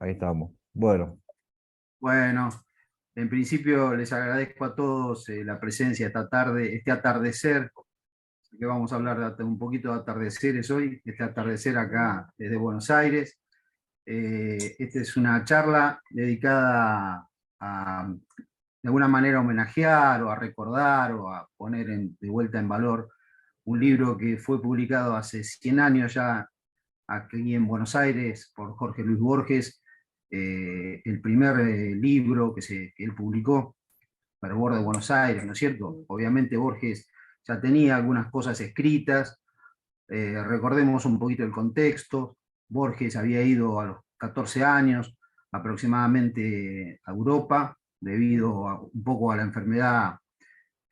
Ahí estamos. Bueno, Bueno, en principio les agradezco a todos la presencia esta tarde, este atardecer, que vamos a hablar un poquito de atardeceres hoy, este atardecer acá desde Buenos Aires. Esta es una charla dedicada a, de alguna manera, homenajear o a recordar o a poner de vuelta en valor un libro que fue publicado hace 100 años ya aquí en Buenos Aires por Jorge Luis Borges, el primer libro que él publicó, Fervor de Buenos Aires, ¿no es cierto? Obviamente Borges ya tenía algunas cosas escritas, recordemos un poquito el contexto. Borges había ido a los 14 años aproximadamente a Europa, debido un poco a la enfermedad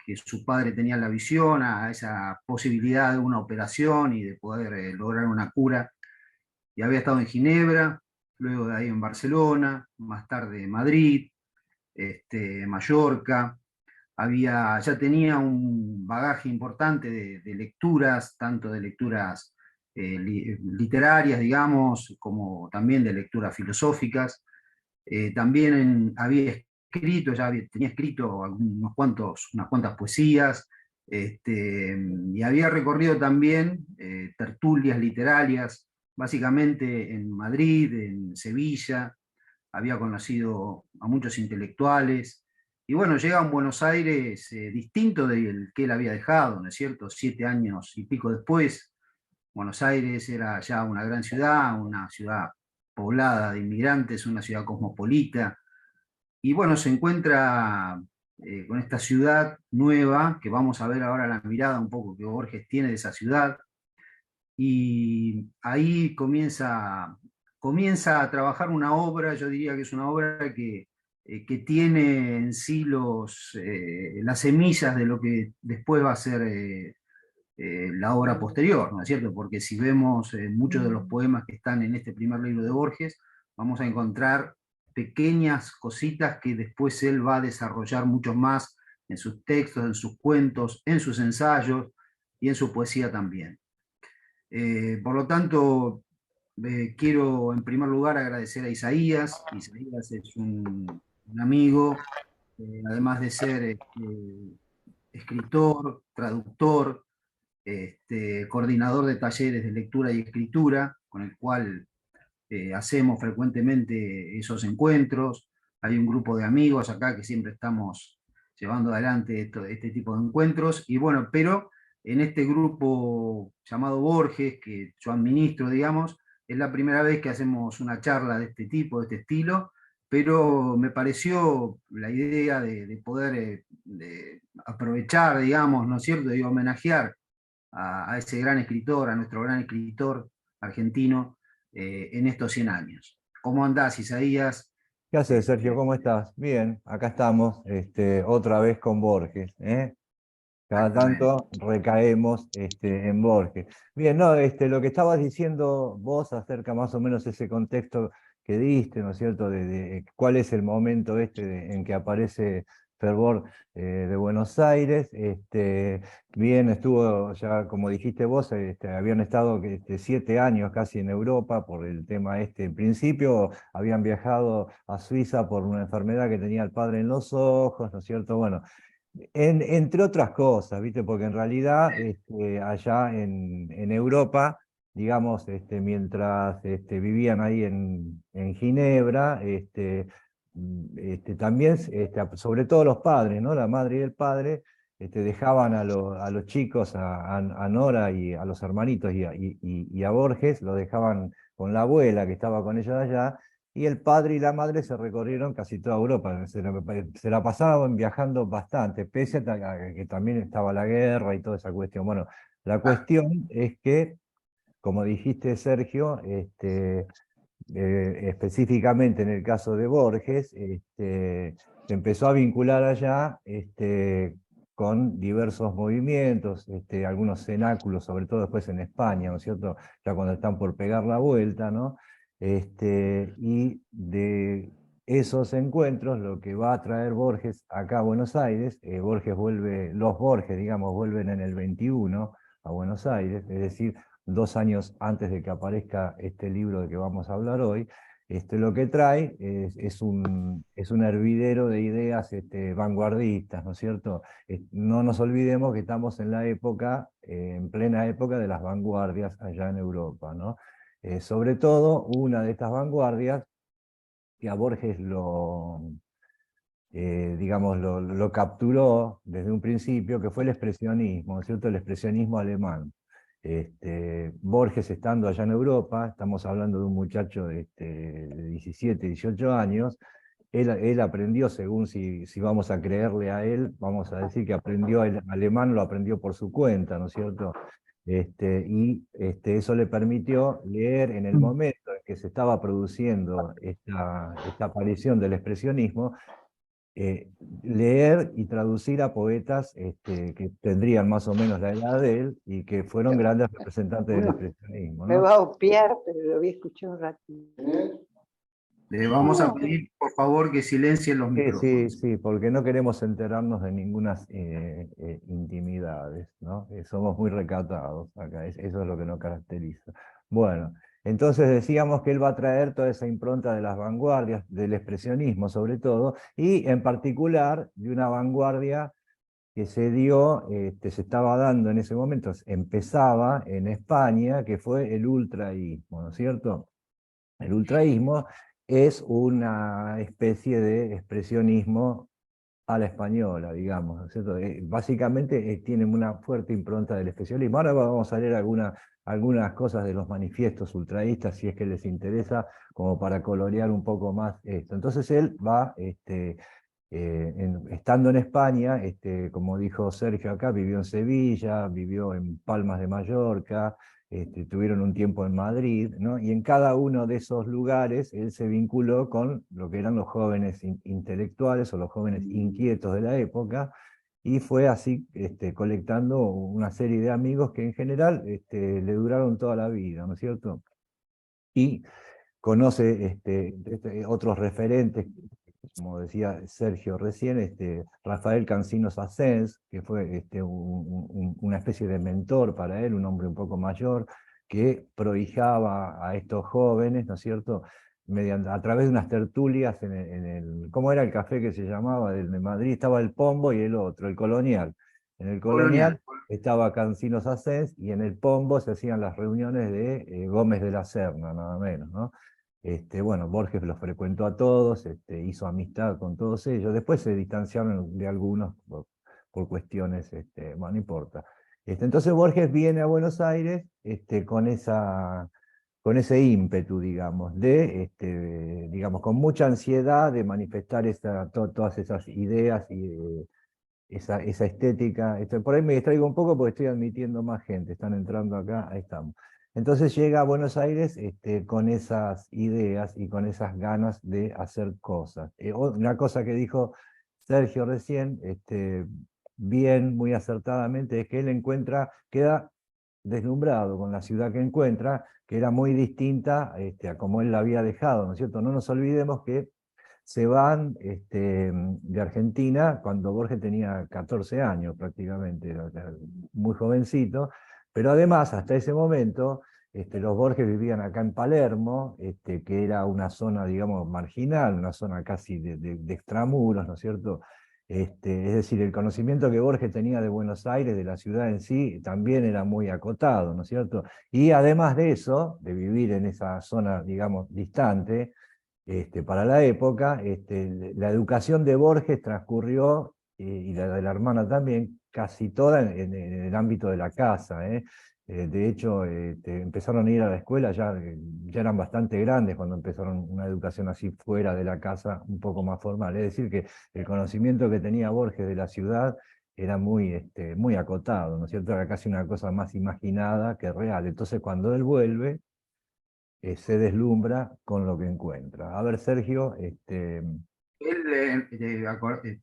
que su padre tenía la visión, a esa posibilidad de una operación y de poder lograr una cura, y había estado en Ginebra, luego de ahí en Barcelona, más tarde en Madrid, Mallorca. Ya tenía un bagaje importante de lecturas, tanto de lecturas literarias, digamos, como también de lecturas filosóficas. También había escrito, tenía escrito unas cuantas poesías, y había recorrido también tertulias literarias, básicamente en Madrid, en Sevilla. Había conocido a muchos intelectuales, y bueno, llega a un Buenos Aires distinto del que él había dejado, ¿no es cierto? 7 años y pico después, Buenos Aires era ya una gran ciudad, una ciudad poblada de inmigrantes, una ciudad cosmopolita, y bueno, se encuentra con esta ciudad nueva, que vamos a ver ahora la mirada un poco que Borges tiene de esa ciudad, y ahí comienza a trabajar una obra. Yo diría que es una obra que tiene en sí las semillas de lo que después va a ser la obra posterior, ¿no es cierto? Porque si vemos muchos de los poemas que están en este primer libro de Borges, vamos a encontrar pequeñas cositas que después él va a desarrollar mucho más en sus textos, en sus cuentos, en sus ensayos y en su poesía también. Por lo tanto, quiero en primer lugar agradecer a Isaías. Isaías es un amigo, además de ser escritor, traductor, coordinador de talleres de lectura y escritura, con el cual hacemos frecuentemente esos encuentros. Hay un grupo de amigos acá que siempre estamos llevando adelante este tipo de encuentros. Y bueno, pero en este grupo llamado Borges, que yo administro, digamos, es la primera vez que hacemos una charla de este tipo, de este estilo, pero me pareció la idea de poder de aprovechar, digamos, ¿no es cierto?, de homenajear a ese gran escritor, a nuestro gran escritor argentino, en estos 100 años. ¿Cómo andás, Isaías? ¿qué haces, Sergio? Este, ¿Cómo estás? Bien, acá estamos, otra vez con Borges, ¿eh? Cada Exactamente. tanto recaemos en Borges. Bien, no, lo que estabas diciendo vos acerca más o menos ese contexto que diste, ¿no es cierto?, de cuál es el momento en que aparece Fervor de Buenos Aires. Bien, estuvo ya, como dijiste vos, habían estado 7 años casi en Europa por el tema en principio habían viajado a Suiza por una enfermedad que tenía el padre en los ojos, ¿no es cierto? Bueno, entre otras cosas, ¿viste? Porque en realidad allá en Europa, digamos, mientras vivían ahí en Ginebra, también, sobre todo los padres, ¿no? La madre y el padre, dejaban a los chicos, a Nora y a los hermanitos y a Borges, lo dejaban con la abuela que estaba con ellos allá, y el padre y la madre se recorrieron casi toda Europa, se la pasaban viajando bastante, pese a que también estaba la guerra y toda esa cuestión. Bueno, la cuestión es que, como dijiste, Sergio, específicamente en el caso de Borges, se empezó a vincular allá con diversos movimientos, algunos cenáculos, sobre todo después en España, ¿no es cierto? Ya cuando están por pegar la vuelta, ¿no? Y de esos encuentros, lo que va a traer Borges acá a Buenos Aires, los Borges, digamos, vuelven en el 21 a Buenos Aires, es decir, 2 años antes de que aparezca este libro de que vamos a hablar hoy. lo que trae es un hervidero de ideas vanguardistas, ¿no es cierto? No nos olvidemos que estamos en la época, en plena época de las vanguardias allá en Europa, ¿no? Sobre todo, una de estas vanguardias, que a Borges digamos, lo capturó desde un principio, que fue el expresionismo, ¿no es cierto? El expresionismo alemán. Borges estando allá en Europa, estamos hablando de un muchacho de 17, 18 años, él aprendió, según si vamos a creerle a él, vamos a decir que aprendió el alemán, lo aprendió por su cuenta, ¿no es cierto? Eso le permitió leer en el momento en que se estaba produciendo esta aparición del expresionismo, eh, leer y traducir a poetas que tendrían más o menos la edad de él y que fueron grandes representantes del Uno expresionismo, me ¿no? va a opiar, pero lo voy a escuchar un ratito. Le vamos a pedir, por favor, que silencien los Sí, sí, micrófonos. sí, porque no queremos enterarnos de ninguna intimidades, ¿no? Somos muy recatados acá, eso es lo que nos caracteriza. Bueno, entonces decíamos que él va a traer toda esa impronta de las vanguardias, del expresionismo sobre todo, y en particular de una vanguardia que se dio, se estaba dando en ese momento, empezaba en España, que fue el ultraísmo, ¿no es cierto? El ultraísmo es una especie de expresionismo a la española, digamos, ¿no es cierto? Básicamente tiene una fuerte impronta del expresionismo. Ahora vamos a leer algunas cosas de los manifiestos ultraístas, si es que les interesa, como para colorear un poco más esto. Entonces él va, estando en España, como dijo Sergio acá, vivió en Sevilla, vivió en Palmas de Mallorca, tuvieron un tiempo en Madrid, ¿no? Y en cada uno de esos lugares él se vinculó con lo que eran los jóvenes intelectuales o los jóvenes inquietos de la época, y fue así colectando una serie de amigos que en general le duraron toda la vida, ¿no es cierto? Y conoce otros referentes, como decía Sergio recién, Rafael Cancinos Asens, que fue una especie de mentor para él, un hombre un poco mayor, que prohijaba a estos jóvenes, ¿no es cierto?, a través de unas tertulias ¿cómo era el café que se llamaba? De Madrid estaba el Pombo y el otro, el Colonial. En el Colonial. Colonial estaba Cancinos Asens y en el Pombo se hacían las reuniones de Gómez de la Serna, nada menos, ¿no? Bueno, Borges los frecuentó a todos, hizo amistad con todos ellos, después se distanciaron de algunos por cuestiones, bueno, no importa. Entonces Borges viene a Buenos Aires con ese ímpetu, digamos, digamos, con mucha ansiedad de manifestar todas esas ideas y esa estética. Por ahí me distraigo un poco porque estoy admitiendo más gente, están entrando acá, ahí estamos. Entonces llega a Buenos Aires con esas ideas y con esas ganas de hacer cosas. Una cosa que dijo Sergio recién, bien, muy acertadamente, es que él queda deslumbrado con la ciudad que encuentra, que era muy distinta a como él la había dejado, ¿no es cierto? No nos olvidemos que se van de Argentina cuando Borges tenía 14 años prácticamente, era muy jovencito, pero además hasta ese momento los Borges vivían acá en Palermo, que era una zona, digamos, marginal, una zona casi de extramuros, ¿no es cierto? Es decir, el conocimiento que Borges tenía de Buenos Aires, de la ciudad en sí, también era muy acotado, ¿no es cierto? Y además de eso, de vivir en esa zona, digamos, distante, para la época, la educación de Borges transcurrió, y la de la hermana también, casi toda en el ámbito de la casa, ¿eh? De hecho, empezaron a ir a la escuela, ya eran bastante grandes cuando empezaron una educación así fuera de la casa, un poco más formal. Es decir, que el conocimiento que tenía Borges de la ciudad era muy acotado, ¿no es cierto? Era casi una cosa más imaginada que real. Entonces, cuando él vuelve, se deslumbra con lo que encuentra. A ver, Sergio, Él, ¿te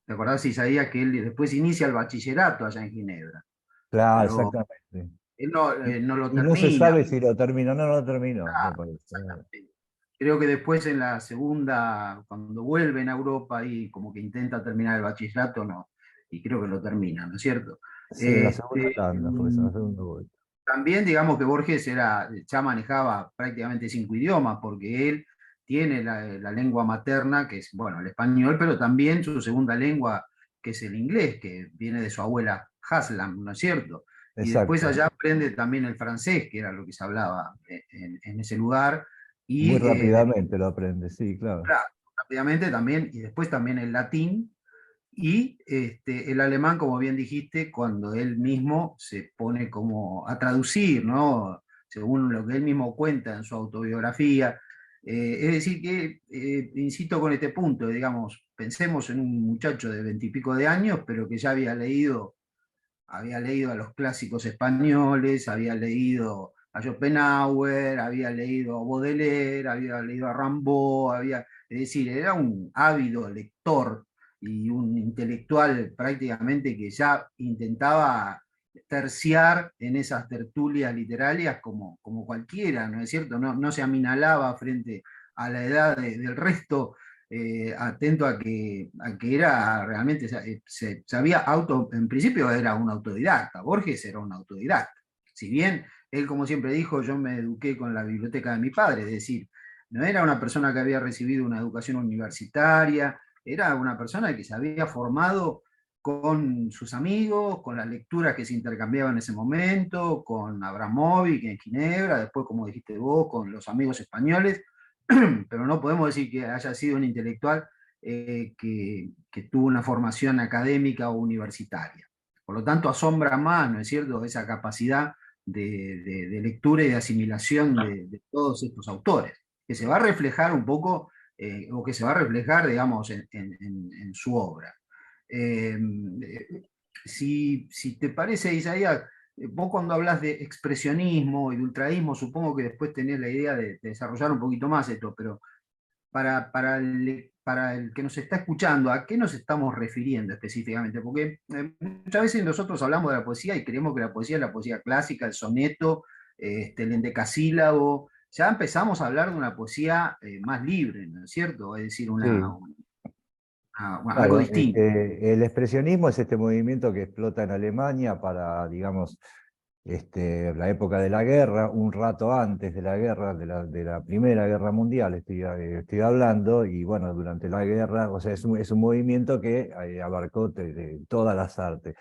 acordás, Isaías, que él después inicia el bachillerato allá en Ginebra? claro, Pero exactamente. él no, Y, no lo y no se termina. sabe si lo terminó, no lo terminó, me Ah, parece. exactamente. Creo que después en la segunda, cuando vuelven a Europa y como que intenta terminar el bachillerato, no. Y creo que lo termina, ¿no es cierto? Sí, en la segunda Este, tanda fue eso, en la segunda vuelta. También digamos que Borges ya manejaba prácticamente 5 idiomas, porque él tiene la lengua materna, que es, bueno, el español, pero también su segunda lengua, que es el inglés, que viene de su abuela Haslam, ¿no es cierto? Y después Exacto. allá aprende también el francés, que era lo que se hablaba en ese lugar, Muy y rápidamente lo aprende, sí, claro. claro, rápidamente también, y después también el latín, y el alemán, como bien dijiste, cuando él mismo se pone como a traducir, ¿no? Según lo que él mismo cuenta en su autobiografía. Es decir, que, insisto con este punto, digamos, pensemos en un muchacho de 20 y pico de años, pero que ya había leído a los clásicos españoles, había leído a Schopenhauer, había leído a Baudelaire, había leído a Rimbaud, es decir, era un ávido lector y un intelectual prácticamente que ya intentaba terciar en esas tertulias literarias como cualquiera, ¿no es cierto? No se aminalaba frente a la edad del resto, atento a que era realmente, se sabía en principio era un autodidacta, Borges era un autodidacta. Si bien él, como siempre dijo, yo me eduqué con la biblioteca de mi padre, es decir, no era una persona que había recibido una educación universitaria, era una persona que se había formado con sus amigos, con las lecturas que se intercambiaban en ese momento, con Abramovic en Ginebra, después, como dijiste vos, con los amigos españoles, pero no podemos decir que haya sido un intelectual que tuvo una formación académica o universitaria. Por lo tanto, asombra más, ¿no es cierto?, esa capacidad de lectura y de asimilación de todos estos autores, que se va a reflejar un poco, o que se va a reflejar, digamos, en su obra. Eh, si te parece, Isaías, vos cuando hablas de expresionismo y de ultraísmo, supongo que después tenés la idea de desarrollar un poquito más esto, pero para el que nos está escuchando, ¿a qué nos estamos refiriendo específicamente? Porque muchas veces nosotros hablamos de la poesía y creemos que la poesía es la poesía clásica, el soneto, el endecasílabo. Ya empezamos a hablar de una poesía más libre, ¿no es cierto? Es decir, Sí. algo Claro, distinto. el expresionismo es este movimiento que explota en Alemania para, digamos, la época de la guerra, un rato antes de la guerra, de la Primera Guerra Mundial, estoy hablando, y bueno, durante la guerra, o sea, es un movimiento que abarcó de todas las artes.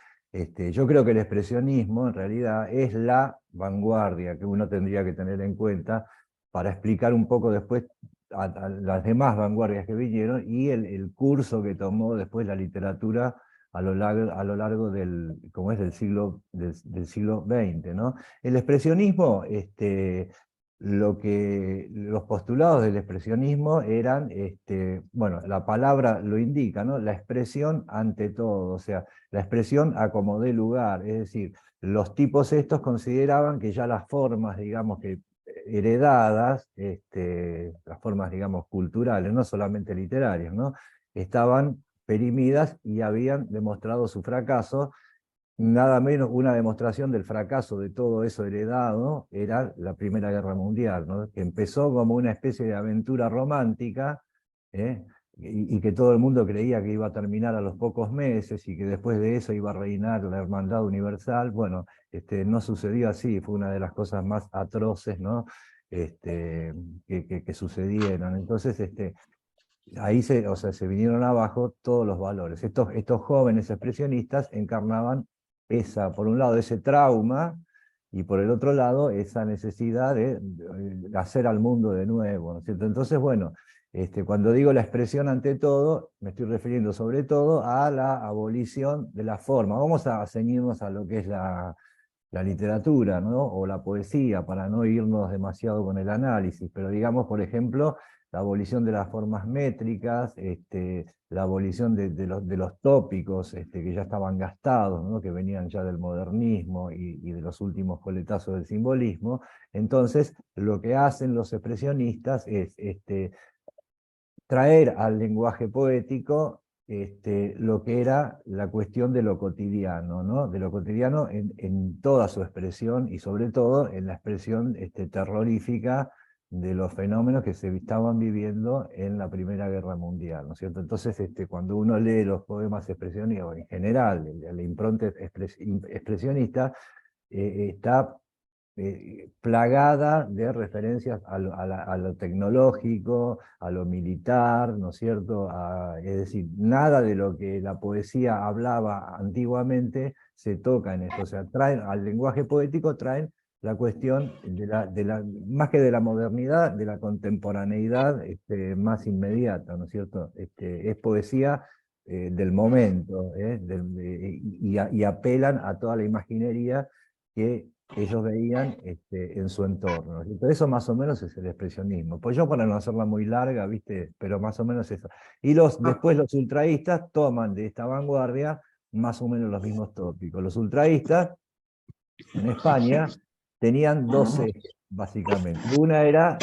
Yo creo que el expresionismo en realidad es la vanguardia que uno tendría que tener en cuenta para explicar un poco después a las demás vanguardias que vinieron y el curso que tomó después la literatura a lo largo como es del siglo XX, ¿no? El expresionismo, los postulados del expresionismo eran, bueno, la palabra lo indica, ¿no? La expresión ante todo, o sea, la expresión a como dé lugar, es decir, los tipos estos consideraban que ya las formas, digamos, que heredadas, las formas, digamos, culturales, no solamente literarias, ¿no? Estaban perimidas y habían demostrado su fracaso. Nada menos una demostración del fracaso de todo eso heredado era la Primera Guerra Mundial, ¿no? Que empezó como una especie de aventura romántica, ¿eh? Y que todo el mundo creía que iba a terminar a los pocos meses y que después de eso iba a reinar la hermandad universal. Bueno, no sucedió así, fue una de las cosas más atroces, ¿no? Que sucedieron. Entonces, ahí o sea, se vinieron abajo todos los valores. Estos jóvenes expresionistas encarnaban por un lado, ese trauma, y por el otro lado, esa necesidad de hacer al mundo de nuevo, ¿no es cierto? Entonces, bueno, cuando digo la expresión ante todo, me estoy refiriendo sobre todo a la abolición de la forma. Vamos a ceñirnos a lo que es la literatura, ¿no? O la poesía, para no irnos demasiado con el análisis, pero digamos, por ejemplo, la abolición de las formas métricas, la abolición de los tópicos que ya estaban gastados, ¿no? Que venían ya del modernismo y de los últimos coletazos del simbolismo. Entonces, lo que hacen los expresionistas es traer al lenguaje poético lo que era la cuestión de lo cotidiano, ¿no? De lo cotidiano en toda su expresión y sobre todo en la expresión terrorífica de los fenómenos que se estaban viviendo en la Primera Guerra Mundial, ¿no es cierto? Entonces, cuando uno lee los poemas expresionistas, en general, la impronta expresionista, está plagada de referencias a lo tecnológico, a lo militar, ¿no es cierto? Es decir, nada de lo que la poesía hablaba antiguamente se toca en esto. O sea, traen al lenguaje poético, traen la cuestión más que de la modernidad, de la contemporaneidad más inmediata, ¿no es cierto? Es poesía del momento, y apelan a toda la imaginería que ellos veían en su entorno. Entonces, eso más o menos es el expresionismo. Pues yo para no hacerla muy larga, ¿viste? Pero más o menos eso. Y después los ultraístas toman de esta vanguardia más o menos los mismos tópicos. Los ultraístas en España tenían dos ejes, básicamente. Una era,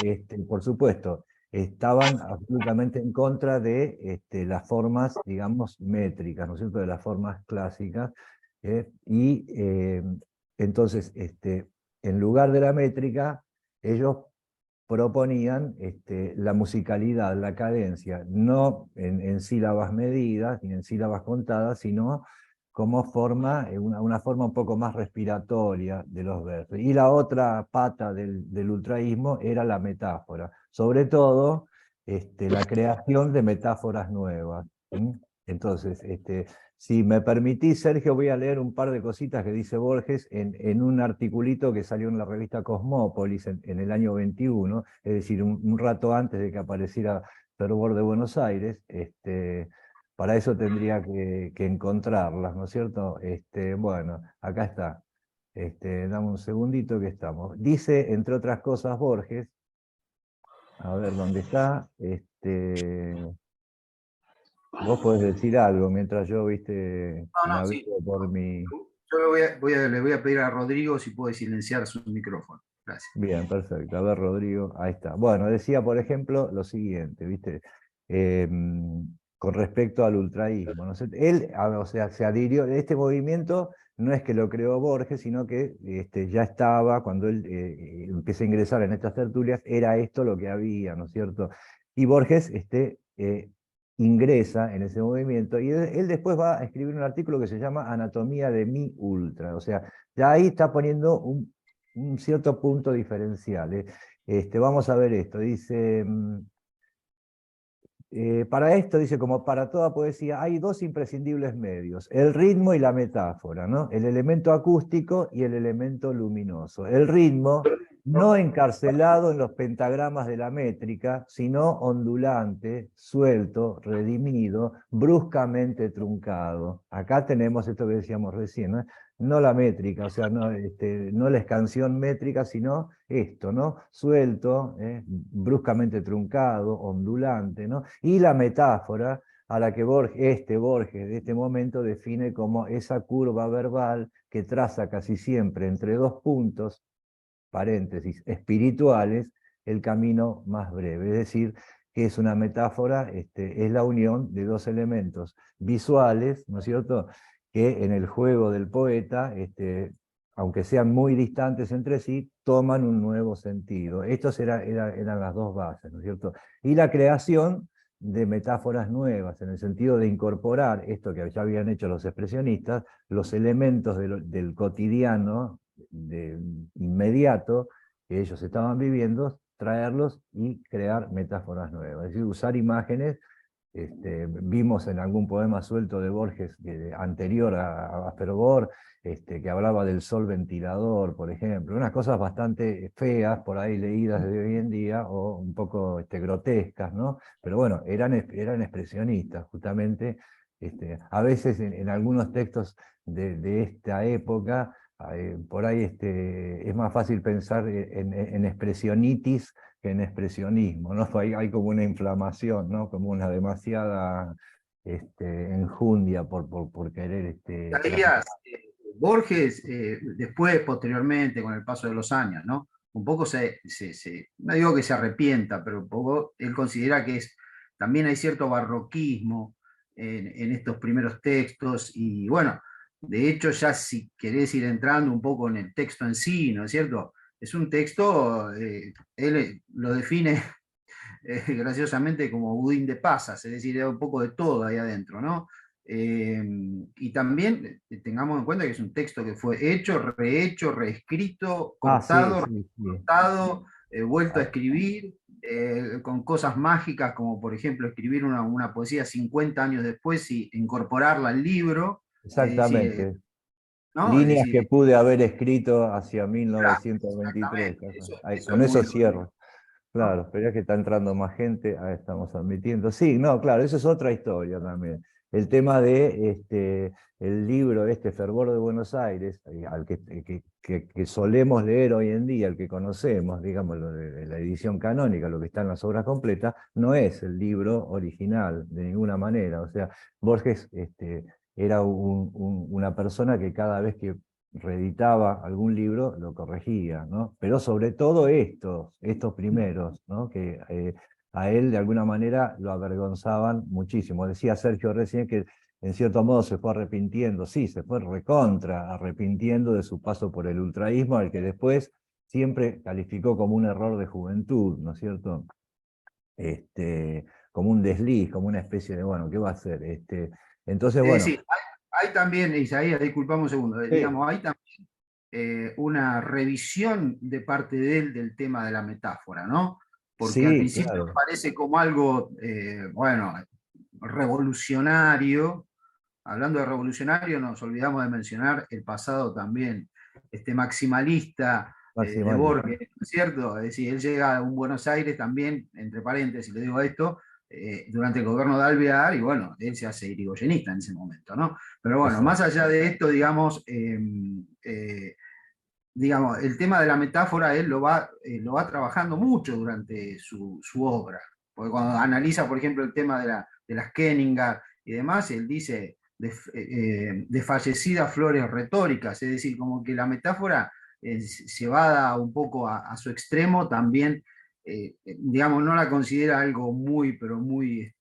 por supuesto, estaban absolutamente en contra de las formas, digamos, métricas, ¿no es cierto?, de las formas clásicas, y entonces, en lugar de la métrica, ellos proponían la musicalidad, la cadencia, no en sílabas medidas ni en sílabas contadas, sino como forma, una forma un poco más respiratoria de los versos. Y la otra pata del ultraísmo era la metáfora, sobre todo la creación de metáforas nuevas. ¿Sí? Entonces, si me permitís, Sergio, voy a leer un par de cositas que dice Borges en un articulito que salió en la revista Cosmópolis en el año 21, es decir, un rato antes de que apareciera Fervor de Buenos Aires. Para eso tendría que encontrarlas, ¿no es cierto? Bueno, acá está. Dame un segundito que estamos. Dice, entre otras cosas, Borges, a ver dónde está. Vos podés decir algo mientras yo, viste, No, no, sí. navego por mi... Yo le voy a pedir a Rodrigo si puede silenciar su micrófono. Gracias. Bien, perfecto. A ver, Rodrigo, ahí está. Bueno, decía, por ejemplo, lo siguiente, ¿viste? Con respecto al ultraísmo, ¿no? Él, o sea, se adhirió, este movimiento no es que lo creó Borges, sino que ya estaba, cuando él empieza a ingresar en estas tertulias, era esto lo que había, ¿no es cierto? Y Borges ingresa en ese movimiento, y él después va a escribir un artículo que se llama Anatomía de mi ultra, o sea, ya ahí está poniendo un cierto punto diferencial. Vamos a ver esto, dice, para esto, dice, como para toda poesía, hay dos imprescindibles medios, el ritmo y la metáfora, ¿no? El elemento acústico y el elemento luminoso. El ritmo, no encarcelado en los pentagramas de la métrica, sino ondulante, suelto, redimido, bruscamente truncado. Acá tenemos esto que decíamos recién, ¿no? No la métrica, o sea, no la escansión métrica, sino esto, ¿no? Suelto, bruscamente truncado, ondulante, ¿no? Y la metáfora a la que Borges de este momento define como esa curva verbal que traza casi siempre entre dos puntos, paréntesis, espirituales, el camino más breve. Es decir, que es una metáfora, es la unión de dos elementos visuales, ¿no es cierto?, que en el juego del poeta, aunque sean muy distantes entre sí, toman un nuevo sentido. Estos eran las dos bases, ¿no es cierto? Y la creación de metáforas nuevas, en el sentido de incorporar esto que ya habían hecho los expresionistas, los elementos del cotidiano, inmediato, que ellos estaban viviendo, traerlos y crear metáforas nuevas. Es decir, usar imágenes. Vimos en algún poema suelto de Borges anterior a Fervor, que hablaba del sol ventilador, por ejemplo, unas cosas bastante feas por ahí leídas de hoy en día, o un poco grotescas, ¿no? Pero bueno, eran expresionistas, justamente. A veces en algunos textos de esta época, por ahí es más fácil pensar en expresionitis que en expresionismo, ¿no? Hay como una inflamación, ¿no? Como una demasiada enjundia por querer Sabías, Borges, después, posteriormente, con el paso de los años, ¿no? Un poco no digo que se arrepienta, pero un poco él considera que también hay cierto barroquismo en estos primeros textos, y bueno, de hecho, ya si querés ir entrando un poco en el texto en sí, ¿no es cierto? Es un texto, él lo define graciosamente como budín de pasas, es decir, hay un poco de todo ahí adentro, ¿no? Y también tengamos en cuenta que es un texto que fue hecho, rehecho, reescrito, Ah, sí, cortado, sí, sí. recortado, vuelto a Ah, escribir, con cosas mágicas como por ejemplo escribir una poesía 50 años después y incorporarla al libro. Es decir, exactamente. ¿no? Es Líneas que decir, pude haber escrito hacia claro, 1923. exactamente, eso Con es muy eso loable, cierro. ¿no? Claro, pero es que está entrando más gente, ahí estamos admitiendo. Sí, no, claro, eso es otra historia también. El tema de el libro, Fervor de Buenos Aires, al que solemos leer hoy en día, el que conocemos, digamos, lo de la edición canónica, lo que está en las obras completas, no es el libro original de ninguna manera. O sea, Borges era una persona que cada vez que reeditaba algún libro, lo corregía, ¿no? Pero sobre todo estos primeros, ¿no? Que a él de alguna manera lo avergonzaban muchísimo. Decía Sergio recién que en cierto modo se fue arrepintiendo, sí, se fue recontra arrepintiendo de su paso por el ultraísmo, al que después siempre calificó como un error de juventud, ¿no es cierto? Como un desliz, como una especie de, bueno, ¿qué va a hacer? Entonces, Es bueno, decir, hay también, Isaías, disculpame un segundo, sí, digamos, hay también una revisión de parte de él del tema de la metáfora, ¿no? Porque al sí, principio claro. parece como algo, bueno, revolucionario. Hablando de revolucionario, nos olvidamos de mencionar el pasado también, maximalista de Maximali. Borges, ¿no es cierto? Es decir, él llega a un Buenos Aires también, entre paréntesis, le digo esto, durante el gobierno de Alvear, y bueno, él se hace irigoyenista en ese momento, ¿no? Pero bueno, más Exacto. allá de esto, digamos, el tema de la metáfora él lo va trabajando mucho durante su obra. Porque cuando analiza, por ejemplo, el tema de las Kenningar y demás, él dice desfallecidas flores retóricas, es decir, como que la metáfora llevada un poco a su extremo también, digamos, no la considera algo muy, pero muy,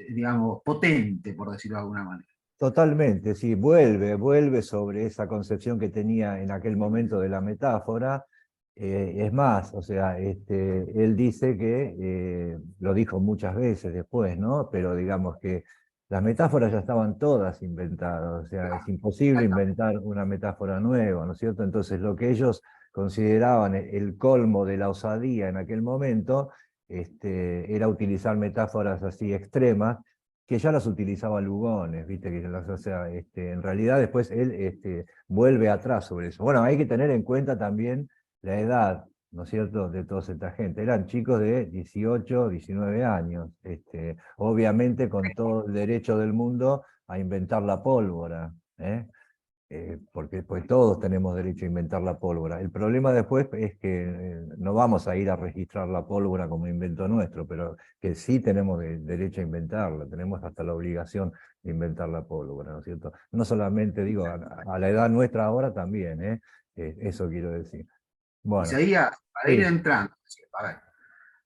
digamos, potente, por decirlo de alguna manera. Totalmente, sí, vuelve sobre esa concepción que tenía en aquel momento de la metáfora. Es más, o sea, él dice que, lo dijo muchas veces después, ¿no? Pero digamos que las metáforas ya estaban todas inventadas, o sea, es imposible inventar una metáfora nueva, ¿no es cierto? Entonces, lo que ellos consideraban el colmo de la osadía en aquel momento, era utilizar metáforas así extremas que ya las utilizaba Lugones, ¿viste? O sea, en realidad después él vuelve atrás sobre eso. Bueno, hay que tener en cuenta también la edad, ¿no es cierto?, de toda esta gente. Eran chicos de 18, 19 años, obviamente con todo el derecho del mundo a inventar la pólvora, ¿eh? Porque pues todos tenemos derecho a inventar la pólvora. El problema después es que no vamos a ir a registrar la pólvora como invento nuestro, pero que sí tenemos derecho a inventarla, tenemos hasta la obligación de inventar la pólvora, ¿no es cierto? No solamente digo, a la edad nuestra ahora también, ¿eh? Eso quiero decir. Bueno, Isaías, para ir sí, entrando, a ver,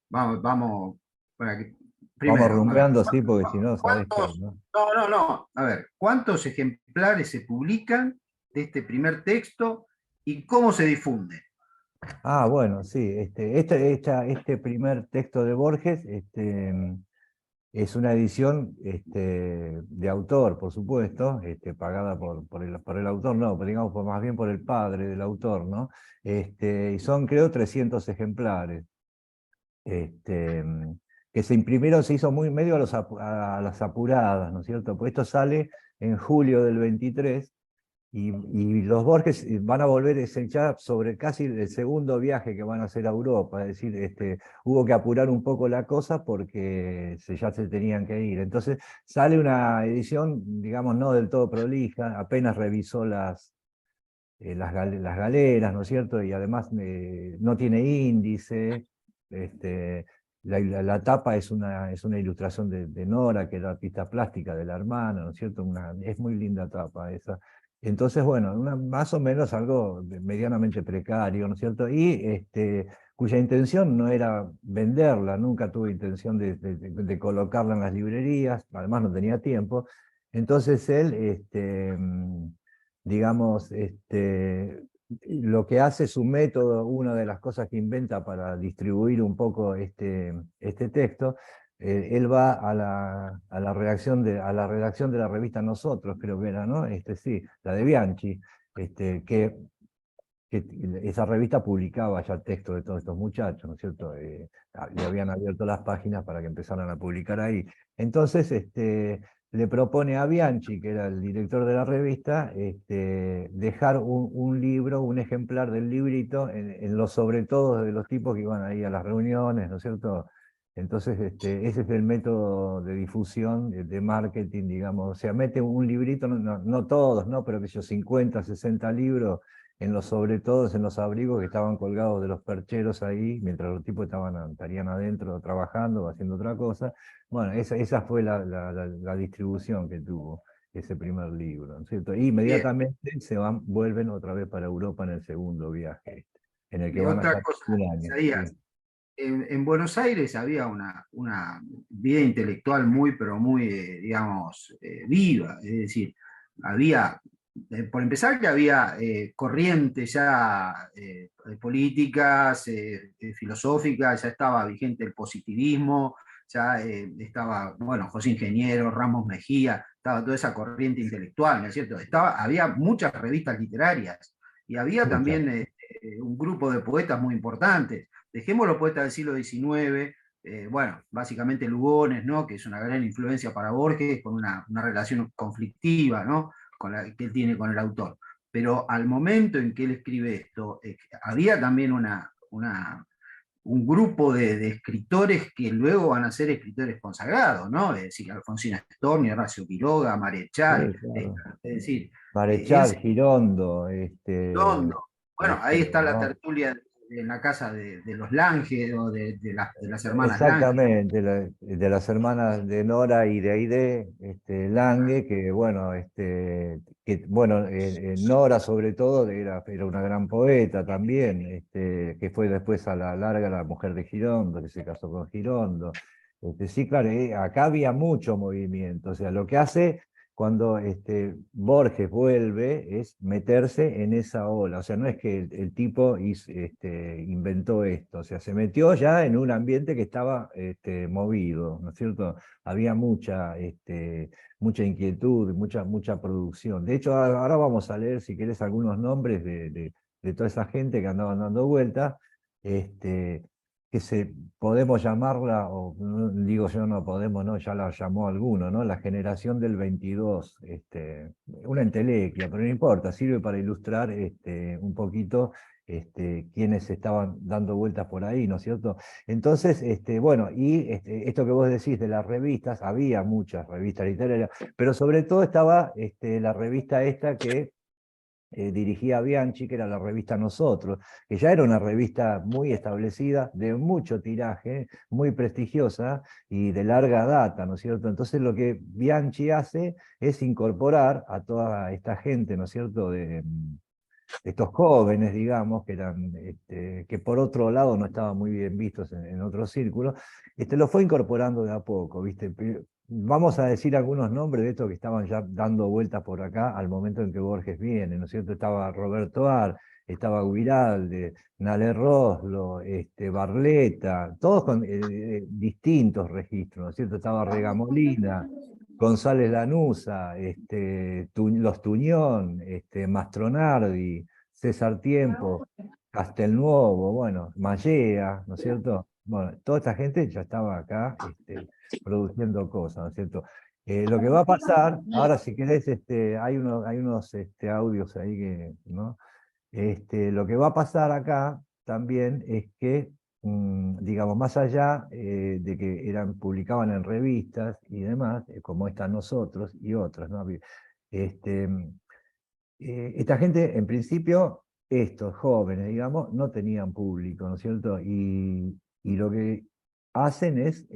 vamos, para que, vamos primero, a ver, rumbeando, sí, porque si no, sabés que, ¿cuántos, ¿no? no, a ver, ¿cuántos ejemplares se publican de este primer texto y cómo se difunde? Ah, bueno, sí, este primer texto de Borges, es una edición de autor, por supuesto, pagada por el autor, no, pero digamos más bien por el padre del autor, ¿no? Y son, creo, 300 ejemplares, este, que se imprimieron, se hizo muy medio a las apuradas, ¿no es cierto? Pues esto sale en julio del 23, y los Borges van a volver ya sobre casi el segundo viaje que van a hacer a Europa, es decir, hubo que apurar un poco la cosa porque ya se tenían que ir. Entonces sale una edición, digamos, no del todo prolija, apenas revisó las galeras, ¿no es cierto? Y además no tiene índice. Este, la tapa es una ilustración de Nora, que es la artista plástica de la hermana, ¿no es cierto? Es muy linda tapa esa. Entonces, bueno, más o menos algo medianamente precario, ¿no es cierto? Y cuya intención no era venderla, nunca tuve intención de colocarla en las librerías, además no tenía tiempo. Entonces él, digamos, lo que hace su método, una de las cosas que inventa para distribuir un poco este texto, él va a la redacción de la revista Nosotros, creo que era, ¿no? Sí, la de Bianchi, que esa revista publicaba ya textos de todos estos muchachos, ¿no es cierto? Le habían abierto las páginas para que empezaran a publicar ahí. Entonces, le propone a Bianchi, que era el director de la revista, dejar un libro, un ejemplar del librito en los sobretodos de los tipos que iban ahí a las reuniones, ¿no es cierto? Entonces, ese es el método de difusión, de marketing, digamos. O sea, mete un librito, no todos, ¿no? Pero que yo 50, 60 libros en los sobretodos, en los abrigos que estaban colgados de los percheros ahí, mientras los tipos estarían adentro trabajando o haciendo otra cosa. Bueno, esa fue la distribución que tuvo ese primer libro, ¿no es cierto? Y Bien, inmediatamente vuelven otra vez para Europa en el segundo viaje, en el que y van a otra estar cosa, un año. Isaías, Sí. en Buenos Aires había una vida intelectual muy, pero muy, digamos, viva. Es decir, había, por empezar, que había corrientes ya políticas, filosóficas, ya estaba vigente el positivismo, ya estaba, bueno, José Ingeniero, Ramos Mejía, estaba toda esa corriente intelectual, ¿no es cierto? Había muchas revistas literarias y había Muchas. también un grupo de poetas muy importantes. Dejemos los poetas del siglo XIX, bueno, básicamente Lugones, ¿no? Que es una gran influencia para Borges, con una relación conflictiva, ¿no? Que él tiene con el autor. Pero al momento en que él escribe esto, había también un grupo de escritores que luego van a ser escritores consagrados, ¿no? Es decir, Alfonsina Storni, Horacio Quiroga, Marechal, Sí, claro. es decir, él Marechal, se Girondo, Redondo. Bueno, ahí está la ¿no? tertulia en la casa de los Lange o de las hermanas Lange. Exactamente, de las hermanas de Nora y de Aide, Lange, que bueno, Nora sobre todo era una gran poeta también, que fue después a la larga la mujer de Girondo, que se casó con Girondo. Sí, claro, acá había mucho movimiento, o sea, lo que hace cuando Borges vuelve es meterse en esa ola. O sea, no es que el tipo inventó esto, o sea, se metió ya en un ambiente que estaba movido, ¿no es cierto? Había mucha inquietud, mucha producción. De hecho, ahora vamos a leer, si querés, algunos nombres de toda esa gente que andaban dando vueltas. Este, podemos llamarla, o digo yo no podemos, no, ya la llamó alguno, ¿no? La generación del 22, una entelequia, pero no importa, sirve para ilustrar un poquito quienes estaban dando vueltas por ahí, ¿no es cierto? Entonces, bueno, y esto que vos decís de las revistas, había muchas revistas literarias, pero sobre todo estaba la revista esta que dirigía Bianchi, que era la revista Nosotros, que ya era una revista muy establecida, de mucho tiraje, muy prestigiosa y de larga data, ¿no es cierto? Entonces lo que Bianchi hace es incorporar a toda esta gente, ¿no es cierto?, estos jóvenes, digamos, que por otro lado no estaban muy bien vistos en otros círculos, lo fue incorporando de a poco, ¿viste? Vamos a decir algunos nombres de estos que estaban ya dando vueltas por acá al momento en que Borges viene, ¿no es cierto? Estaba Roberto Ar, estaba Guiralde, Nale Roslo, Barleta, todos con distintos registros, ¿no es cierto? Estaba Regamolina, González Lanuza, los Tuñón, Mastronardi, César Tiempo, Castelnuovo, bueno, Mallea, ¿no es cierto? Bueno, toda esta gente ya estaba acá produciendo cosas, ¿no es cierto? Lo que va a pasar, ahora si querés, hay unos audios ahí que, ¿no? Lo que va a pasar acá también es que, digamos, más allá de que publicaban en revistas y demás, como esta Nosotros y otras, ¿no? Este, Esta gente, en principio, estos jóvenes, digamos, no tenían público, ¿no es cierto? Y lo que hacen es,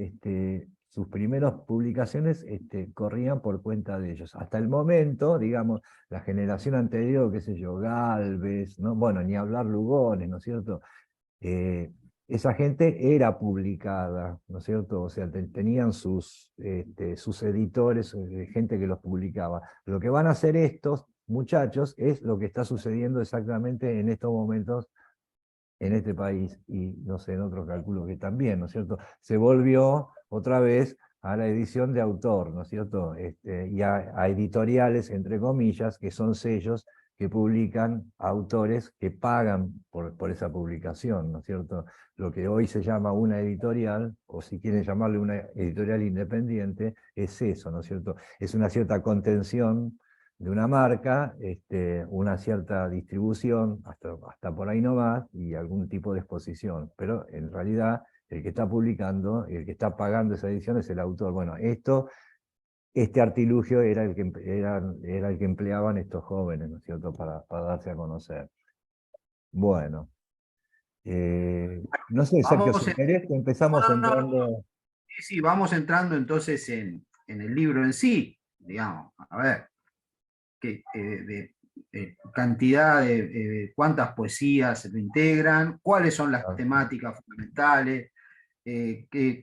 sus primeras publicaciones corrían por cuenta de ellos. Hasta el momento, digamos, la generación anterior, qué sé yo, Galvez, ¿no? Bueno, ni hablar Lugones, ¿no es cierto? Eh, Esa gente era publicada, ¿no es cierto? O sea, tenían sus editores, gente que los publicaba. Lo que van a hacer estos muchachos es lo que está sucediendo exactamente en estos momentos en este país, y no sé, en otros cálculos que también, ¿no es cierto? Se volvió otra vez a la edición de autor, ¿no es cierto? Y a editoriales, entre comillas, que son sellos que publican autores que pagan por esa publicación, ¿no es cierto? Lo que hoy se llama una editorial, o si quieren llamarle una editorial independiente, es eso, ¿no es cierto? Es una cierta contención de una marca, una cierta distribución, hasta por ahí no más, y algún tipo de exposición. Pero en realidad el que está publicando, el que está pagando esa edición es el autor. Bueno, este artilugio era era el que empleaban estos jóvenes, ¿no es cierto?, para darse a conocer. Bueno, no sé, Sergio, Vamos, si querés, empezamos no, no, no, entrando. sí, sí, vamos entrando entonces en el libro en sí, digamos, a ver, de cantidad cuántas poesías se lo integran, cuáles son las temáticas fundamentales,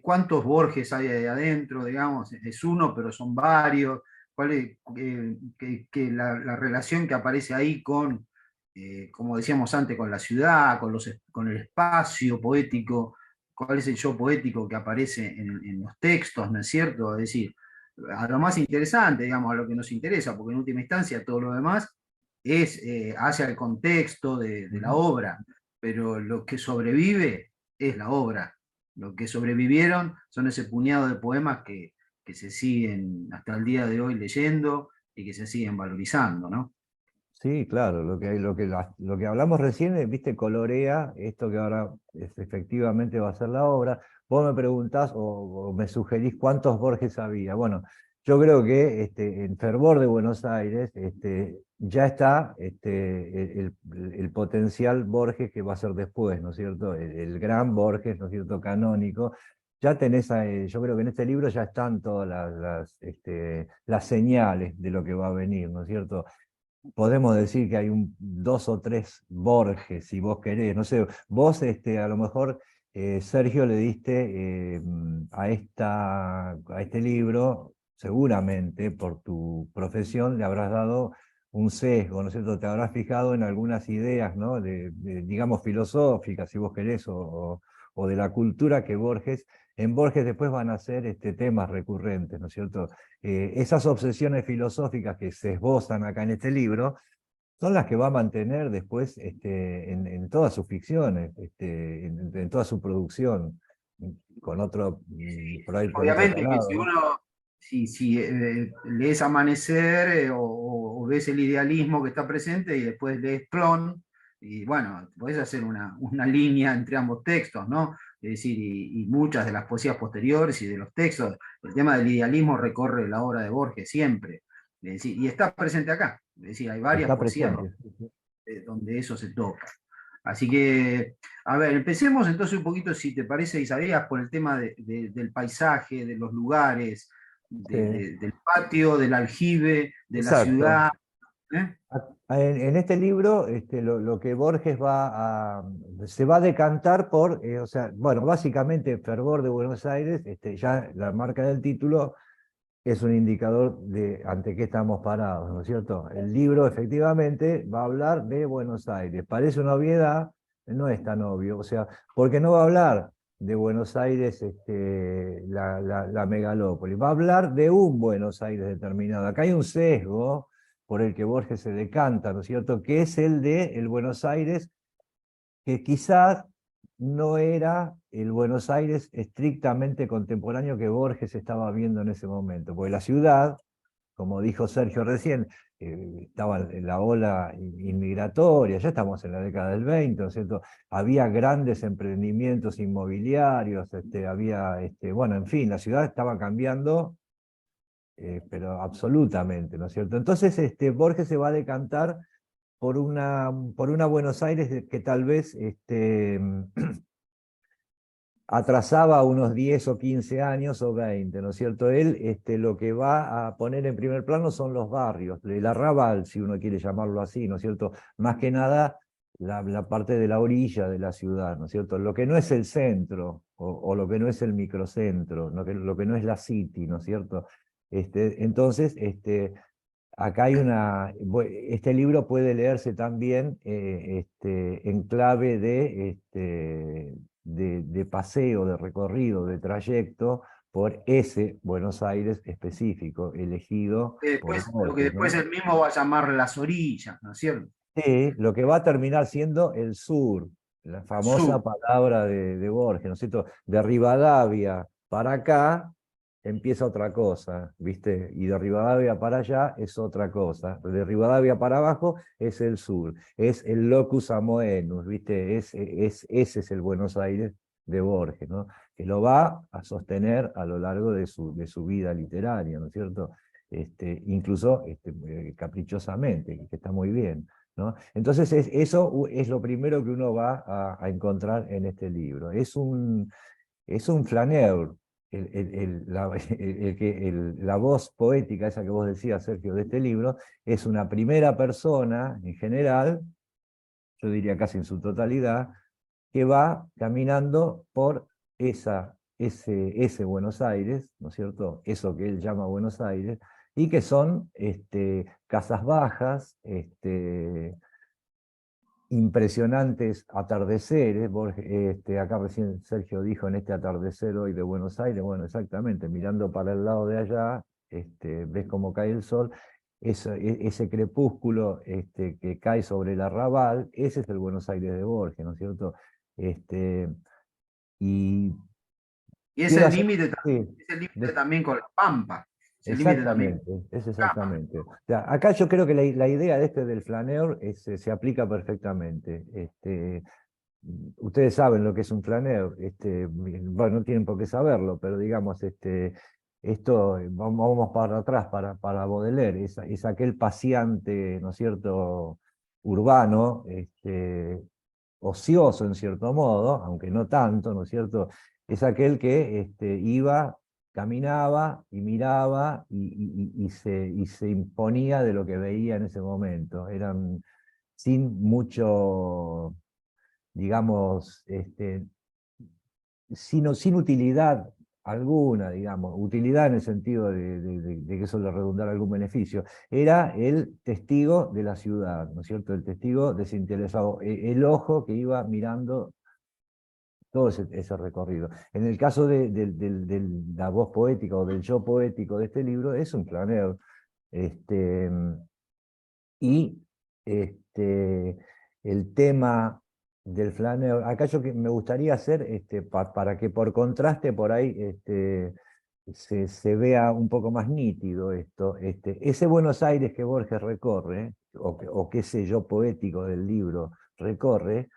cuántos Borges hay ahí adentro, digamos, es uno, pero son varios, cuál es la relación que aparece ahí con, como decíamos antes, con la ciudad, con el espacio poético, cuál es el yo poético que aparece en los textos, ¿no es cierto? Es decir, a lo más interesante, digamos, a lo que nos interesa, porque en última instancia todo lo demás es hacia el contexto de la obra, pero lo que sobrevive es la obra. Lo que sobrevivieron son ese puñado de poemas que se siguen hasta el día de hoy leyendo y que se siguen valorizando, ¿no? Sí, claro, lo que hablamos recién, viste, colorea esto que ahora efectivamente va a ser la obra. Vos me preguntás o me sugerís cuántos Borges había. Bueno, yo creo que en Fervor de Buenos Aires ya está el potencial Borges que va a ser después, ¿no es cierto? El gran Borges, ¿no es cierto?, canónico. Ya tenés, yo creo que en este libro ya están todas las señales de lo que va a venir, ¿no es cierto? Podemos decir que hay dos o tres Borges, si vos querés. No sé, vos a lo mejor, Sergio, le diste a este libro, seguramente por tu profesión, le habrás dado un sesgo, ¿no es cierto? Te habrás fijado en algunas ideas, ¿no? Digamos, filosóficas, si vos querés, o de la cultura que en Borges después van a ser temas recurrentes, ¿no es cierto? Esas obsesiones filosóficas que se esbozan acá en este libro son las que va a mantener después en todas sus ficciones, en toda su producción, con otro, por ahí por otro Obviamente que lado, si ¿no? uno, si lees Amanecer o ves el idealismo que está presente y después lees Clon, y bueno, podés hacer una línea entre ambos textos, ¿no? Es decir, y muchas de las poesías posteriores y de los textos, el tema del idealismo recorre la obra de Borges siempre. Es decir, y está presente acá. Es decir, hay varias Está poesías presente. donde eso se toca. Así que, a ver, empecemos entonces un poquito, si te parece, Isaías, por el tema del paisaje, de los lugares, Sí, del patio, del aljibe, de la exacto. ciudad. ¿Eh? En este libro, lo que Borges se va a decantar por, o sea, bueno, básicamente Fervor de Buenos Aires, ya la marca del título es un indicador de ante qué estamos parados, ¿no es cierto? El libro efectivamente va a hablar de Buenos Aires. Parece una obviedad, no es tan obvio, o sea, porque no va a hablar de Buenos Aires, la megalópoli, va a hablar de un Buenos Aires determinado. Acá hay un sesgo por el que Borges se decanta, ¿no es cierto?, que es el de el Buenos Aires que quizás no era el Buenos Aires estrictamente contemporáneo que Borges estaba viendo en ese momento, porque la ciudad, como dijo Sergio recién, estaba en la ola inmigratoria, ya estamos en la década del 20, ¿no es cierto? Había grandes emprendimientos inmobiliarios, había, bueno, en fin, la ciudad estaba cambiando, pero absolutamente, ¿no es cierto? Entonces, Borges se va a decantar por una Buenos Aires que tal vez atrasaba unos 10 o 15 años o 20, ¿no es cierto? Él lo que va a poner en primer plano son los barrios, el arrabal, si uno quiere llamarlo así, ¿no es cierto? Más que nada la parte de la orilla de la ciudad, ¿no es cierto? Lo que no es el centro o lo que no es el microcentro, lo que no es la city, ¿no es cierto? Entonces, acá hay este libro puede leerse también en clave de paseo, de recorrido, de trayecto por ese Buenos Aires específico, elegido por Lo que Borges, después ¿no? él mismo va a llamar las orillas, ¿no es cierto? Sí, lo que va a terminar siendo el sur, la El famosa sur. palabra de Borges, ¿no es cierto? De Rivadavia para acá empieza otra cosa, ¿viste? Y de Rivadavia para allá es otra cosa. De Rivadavia para abajo es el sur, es el locus amoenus, ¿viste? Ese es el Buenos Aires de Borges, ¿no? Que lo va a sostener a lo largo de su vida literaria, ¿no es cierto? Incluso caprichosamente, que está muy bien. ¿No? Entonces, eso es lo primero que uno va a encontrar en este libro. Es un flaneur. La voz poética, esa que vos decías, Sergio, de este libro, es una primera persona, en general, yo diría casi en su totalidad, que va caminando por ese Buenos Aires, ¿no es cierto? Eso que él llama Buenos Aires, y que son casas bajas, impresionantes atardeceres. Acá recién Sergio dijo en este atardecer hoy de Buenos Aires, bueno, exactamente, mirando para el lado de allá, ves cómo cae el sol, ese crepúsculo que cae sobre el arrabal, ese es el Buenos Aires de Borges, ¿no es cierto? Este, y Y es quiero el hacer... límite sí, es el límite de- también con la Pampa. Es el límite también Exactamente, es con la Cama. exactamente. O sea, acá yo creo que la idea del flaneur se aplica perfectamente. Ustedes saben lo que es un flaneur, bueno, no tienen por qué saberlo, pero digamos, esto, vamos para atrás, para Baudelaire, es aquel paseante, ¿no es cierto?, urbano, ocioso en cierto modo, aunque no tanto, ¿no es cierto?, es aquel que iba, caminaba y miraba y se imponía de lo que veía en ese momento. Eran sin mucho, digamos, sin utilidad alguna, digamos, utilidad en el sentido de que eso le redundara algún beneficio. Era el testigo de la ciudad, ¿no es cierto? El testigo desinteresado, el ojo que iba mirando todo ese recorrido. En el caso de la voz poética o del yo poético de este libro, es un planeo. Este, y este, el tema del flaneo, acá me gustaría hacer, para que por contraste por ahí se vea un poco más nítido esto, ese Buenos Aires que Borges recorre, o que ese yo poético del libro recorre,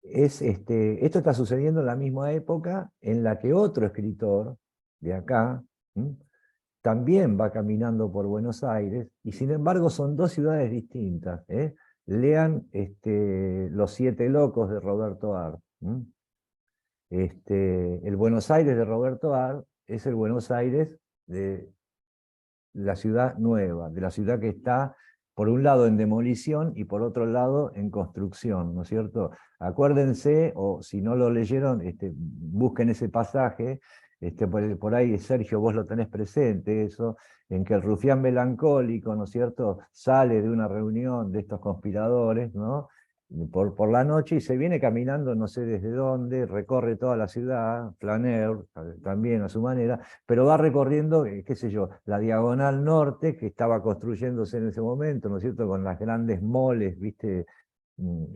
esto está sucediendo en la misma época en la que otro escritor de acá, ¿m?, también va caminando por Buenos Aires, y sin embargo son dos ciudades distintas, ¿eh? Lean Los Siete Locos de Roberto Art. El Buenos Aires de Roberto Art es el Buenos Aires de la ciudad nueva, de la ciudad que está por un lado en demolición y por otro lado en construcción, ¿no es cierto? Acuérdense, o si no lo leyeron, busquen ese pasaje, por ahí, Sergio, vos lo tenés presente, eso, en que el rufián melancólico, ¿no es cierto?, sale de una reunión de estos conspiradores, ¿no?, por la noche, y se viene caminando no sé desde dónde, recorre toda la ciudad, flaneur, también a su manera, pero va recorriendo, qué sé yo, la Diagonal Norte, que estaba construyéndose en ese momento, ¿no es cierto?, con las grandes moles, ¿viste?,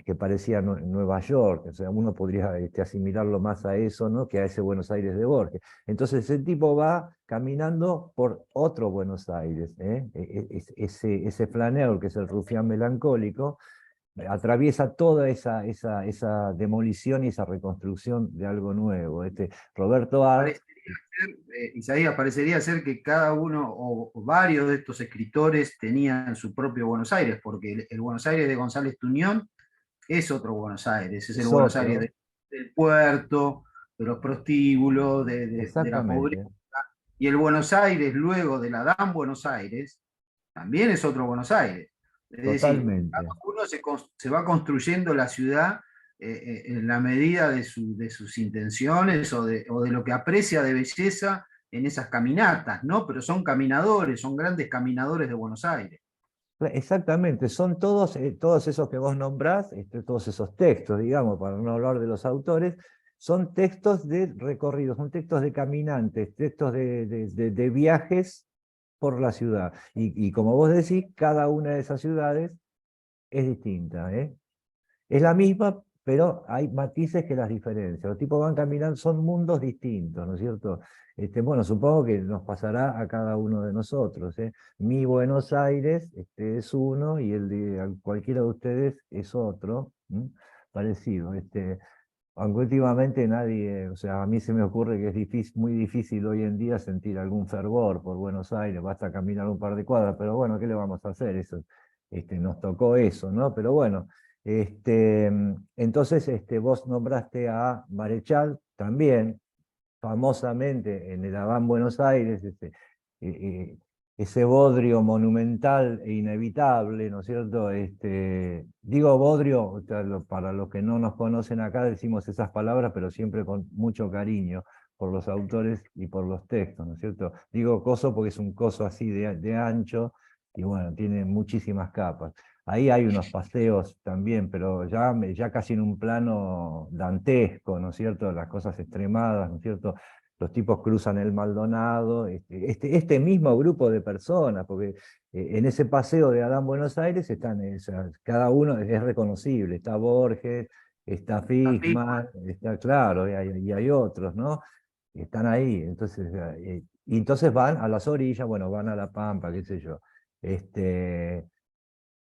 que parecía Nueva York. O sea, uno podría asimilarlo más a eso, ¿no?, que a ese Buenos Aires de Borges. Entonces el tipo va caminando por otro Buenos Aires, ¿eh? Ese flaneur, que es el rufián melancólico, atraviesa toda esa demolición y esa reconstrucción de algo nuevo. Roberto Art... Parecería ser, Isaías, parecería ser que cada uno o varios de estos escritores tenían su propio Buenos Aires, porque el Buenos Aires de González Tuñón es otro Buenos Aires, es el es Buenos Aires otro, del puerto, de los prostíbulos, de la pobreza. exactamente, Y el Buenos Aires, luego de la Dan Buenos Aires, también es otro Buenos Aires. Es decir, cada totalmente. uno se va construyendo la ciudad en la medida de sus intenciones o de lo que aprecia de belleza en esas caminatas, ¿no? Pero son caminadores, son grandes caminadores de Buenos Aires. Exactamente, son todos esos que vos nombrás, todos esos textos, digamos, para no hablar de los autores, son textos de recorridos, son textos de caminantes, textos de viajes por la ciudad. Y como vos decís, cada una de esas ciudades es distinta, ¿eh? Es la misma, pero hay matices que las diferencian. Los tipos van caminando, son mundos distintos, ¿no es cierto? Bueno, supongo que nos pasará a cada uno de nosotros, ¿eh? Mi Buenos Aires es uno y el de cualquiera de ustedes es otro, ¿m? Parecido. Aunque últimamente nadie, o sea, a mí se me ocurre que es difícil, muy difícil hoy en día sentir algún fervor por Buenos Aires, basta caminar un par de cuadras, pero bueno, ¿qué le vamos a hacer? Eso, nos tocó eso, ¿no? Pero bueno, entonces vos nombraste a Marechal también, famosamente en el Habán Buenos Aires, eh, eh, ese bodrio monumental e inevitable, ¿no es cierto? Digo bodrio, o sea, para los que no nos conocen acá decimos esas palabras, pero siempre con mucho cariño por los autores y por los textos, ¿no es cierto? Digo coso porque es un coso así de ancho y bueno, tiene muchísimas capas. Ahí hay unos paseos también, pero ya casi en un plano dantesco, ¿no es cierto? Las cosas extremadas, ¿no es cierto? Los tipos cruzan el Maldonado, este mismo grupo de personas, porque en ese paseo de Adán Buenos Aires están, cada uno es reconocible, está Borges, está Fishman, está claro, y hay otros, ¿no? Están ahí, y entonces van a las orillas, bueno, van a La Pampa, qué sé yo.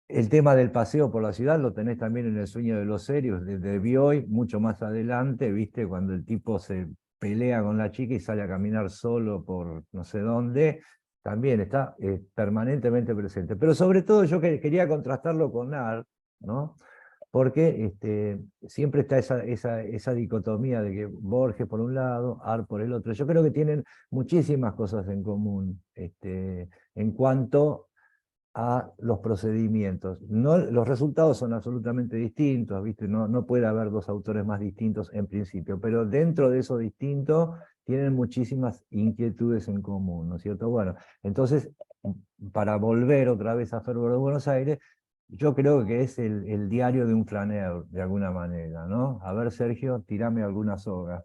El tema del paseo por la ciudad lo tenés también en El sueño de los serios, de Bioy, mucho más adelante, ¿viste? Cuando el tipo se pelea con la chica y sale a caminar solo por no sé dónde, también está permanentemente presente. Pero sobre todo yo quería contrastarlo con Art, ¿no? Porque siempre está esa dicotomía de que Borges por un lado, Art por el otro. Yo creo que tienen muchísimas cosas en común en cuanto a los procedimientos. No, los resultados son absolutamente distintos, ¿viste? No puede haber dos autores más distintos en principio, pero dentro de eso distinto tienen muchísimas inquietudes en común, ¿no es cierto? Bueno, entonces, para volver otra vez a Fervor de Buenos Aires, yo creo que es el diario de un flaneur, de alguna manera, ¿no? A ver, Sergio, tirame alguna soga.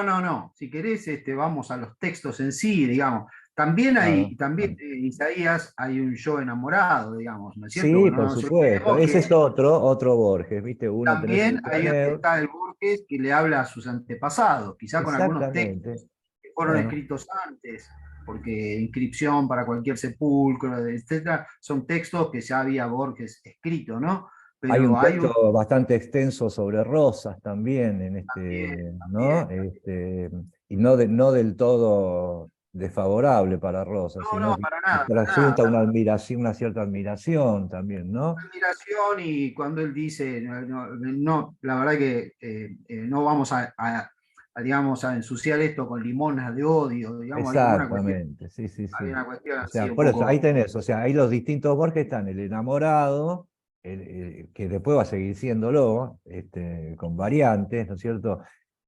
No. Si querés, vamos a los textos en sí, digamos. También Claro. también Isaías hay un yo enamorado, digamos, ¿no es cierto? Sí, No por nos supuesto. olvidemos Ese que es otro Borges, ¿viste? Uno tenés el también ahí flaneur. está el Borges que le habla a sus antepasados, quizá con algunos Exactamente. textos que fueron Bueno, escritos antes, porque inscripción para cualquier sepulcro, etcétera, son textos que ya había Borges escrito, ¿no? hay un Pero hay un texto bastante extenso sobre Rosas también, ¿no? también. Y no del todo desfavorable para Rosas, sino No, que para nada, para trasunta una nada. admiración, una cierta admiración también, ¿no? Admiración y cuando él dice, la verdad que no vamos digamos, a ensuciar esto con limonas de odio, digamos, hay como una cuestión, Exactamente, sí, sí, hay sí. una cuestión O así sea, un por eso, ahí poco, tenés, o sea, ahí los distintos Borges están, el enamorado, que después va a seguir siéndolo, con variantes, ¿no es cierto?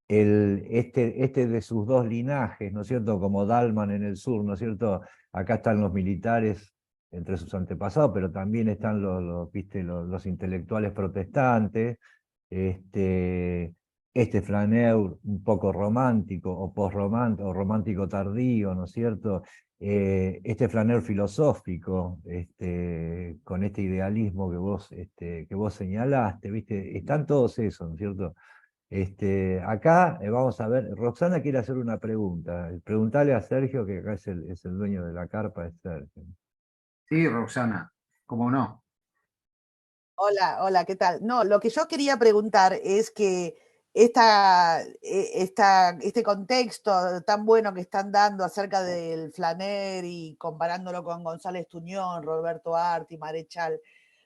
Este de sus dos linajes, ¿no es cierto? Como Dalman en el sur, ¿no es cierto? Acá están los militares entre sus antepasados, pero también están ¿viste? Los intelectuales protestantes, este, Flaneur un poco romántico o posromántico o romántico tardío, ¿no es cierto? Flaneur filosófico, con este idealismo que vos señalaste, ¿viste? Están todos esos, ¿no es cierto? Acá vamos a ver, Roxana quiere hacer una pregunta. Preguntale a Sergio, que acá es el dueño de la carpa, es Sergio. sí, Roxana, cómo no. Hola, hola, ¿qué tal? No, lo que yo quería preguntar es que este contexto tan bueno que están dando acerca del Flaner y comparándolo con González Tuñón, Roberto Arti, Marechal,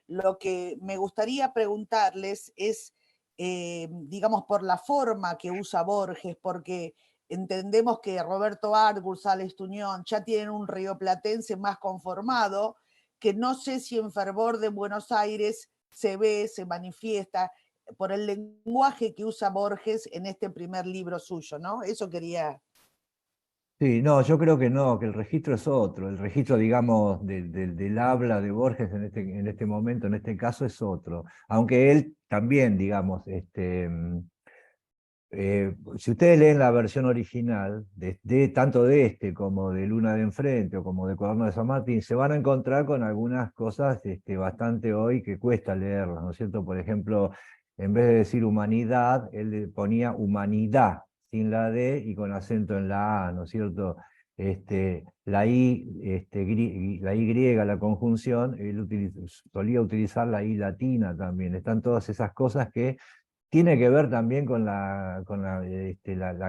lo que me gustaría preguntarles es, digamos, por la forma que usa Borges, porque entendemos que Roberto Art, González Tuñón ya tienen un rioplatense más conformado, que no sé si en Fervor de Buenos Aires se ve, se manifiesta por el lenguaje que usa Borges en este primer libro suyo, ¿no? Eso quería. Sí, no, yo creo que no, que el registro es otro. El registro, digamos, del habla de Borges en este momento, en este caso, es otro. Aunque él también, digamos, si ustedes leen la versión original, tanto de este como de Luna de Enfrente o como de Cuaderno de San Martín, se van a encontrar con algunas cosas bastante hoy que cuesta leerlas, ¿no es cierto? Por ejemplo, en vez de decir humanidad, él le ponía humanidad, sin la D y con acento en la A, ¿no es cierto? La I, la Y, la conjunción, él solía utilizar la I latina también. Están todas esas cosas que tiene que ver también con la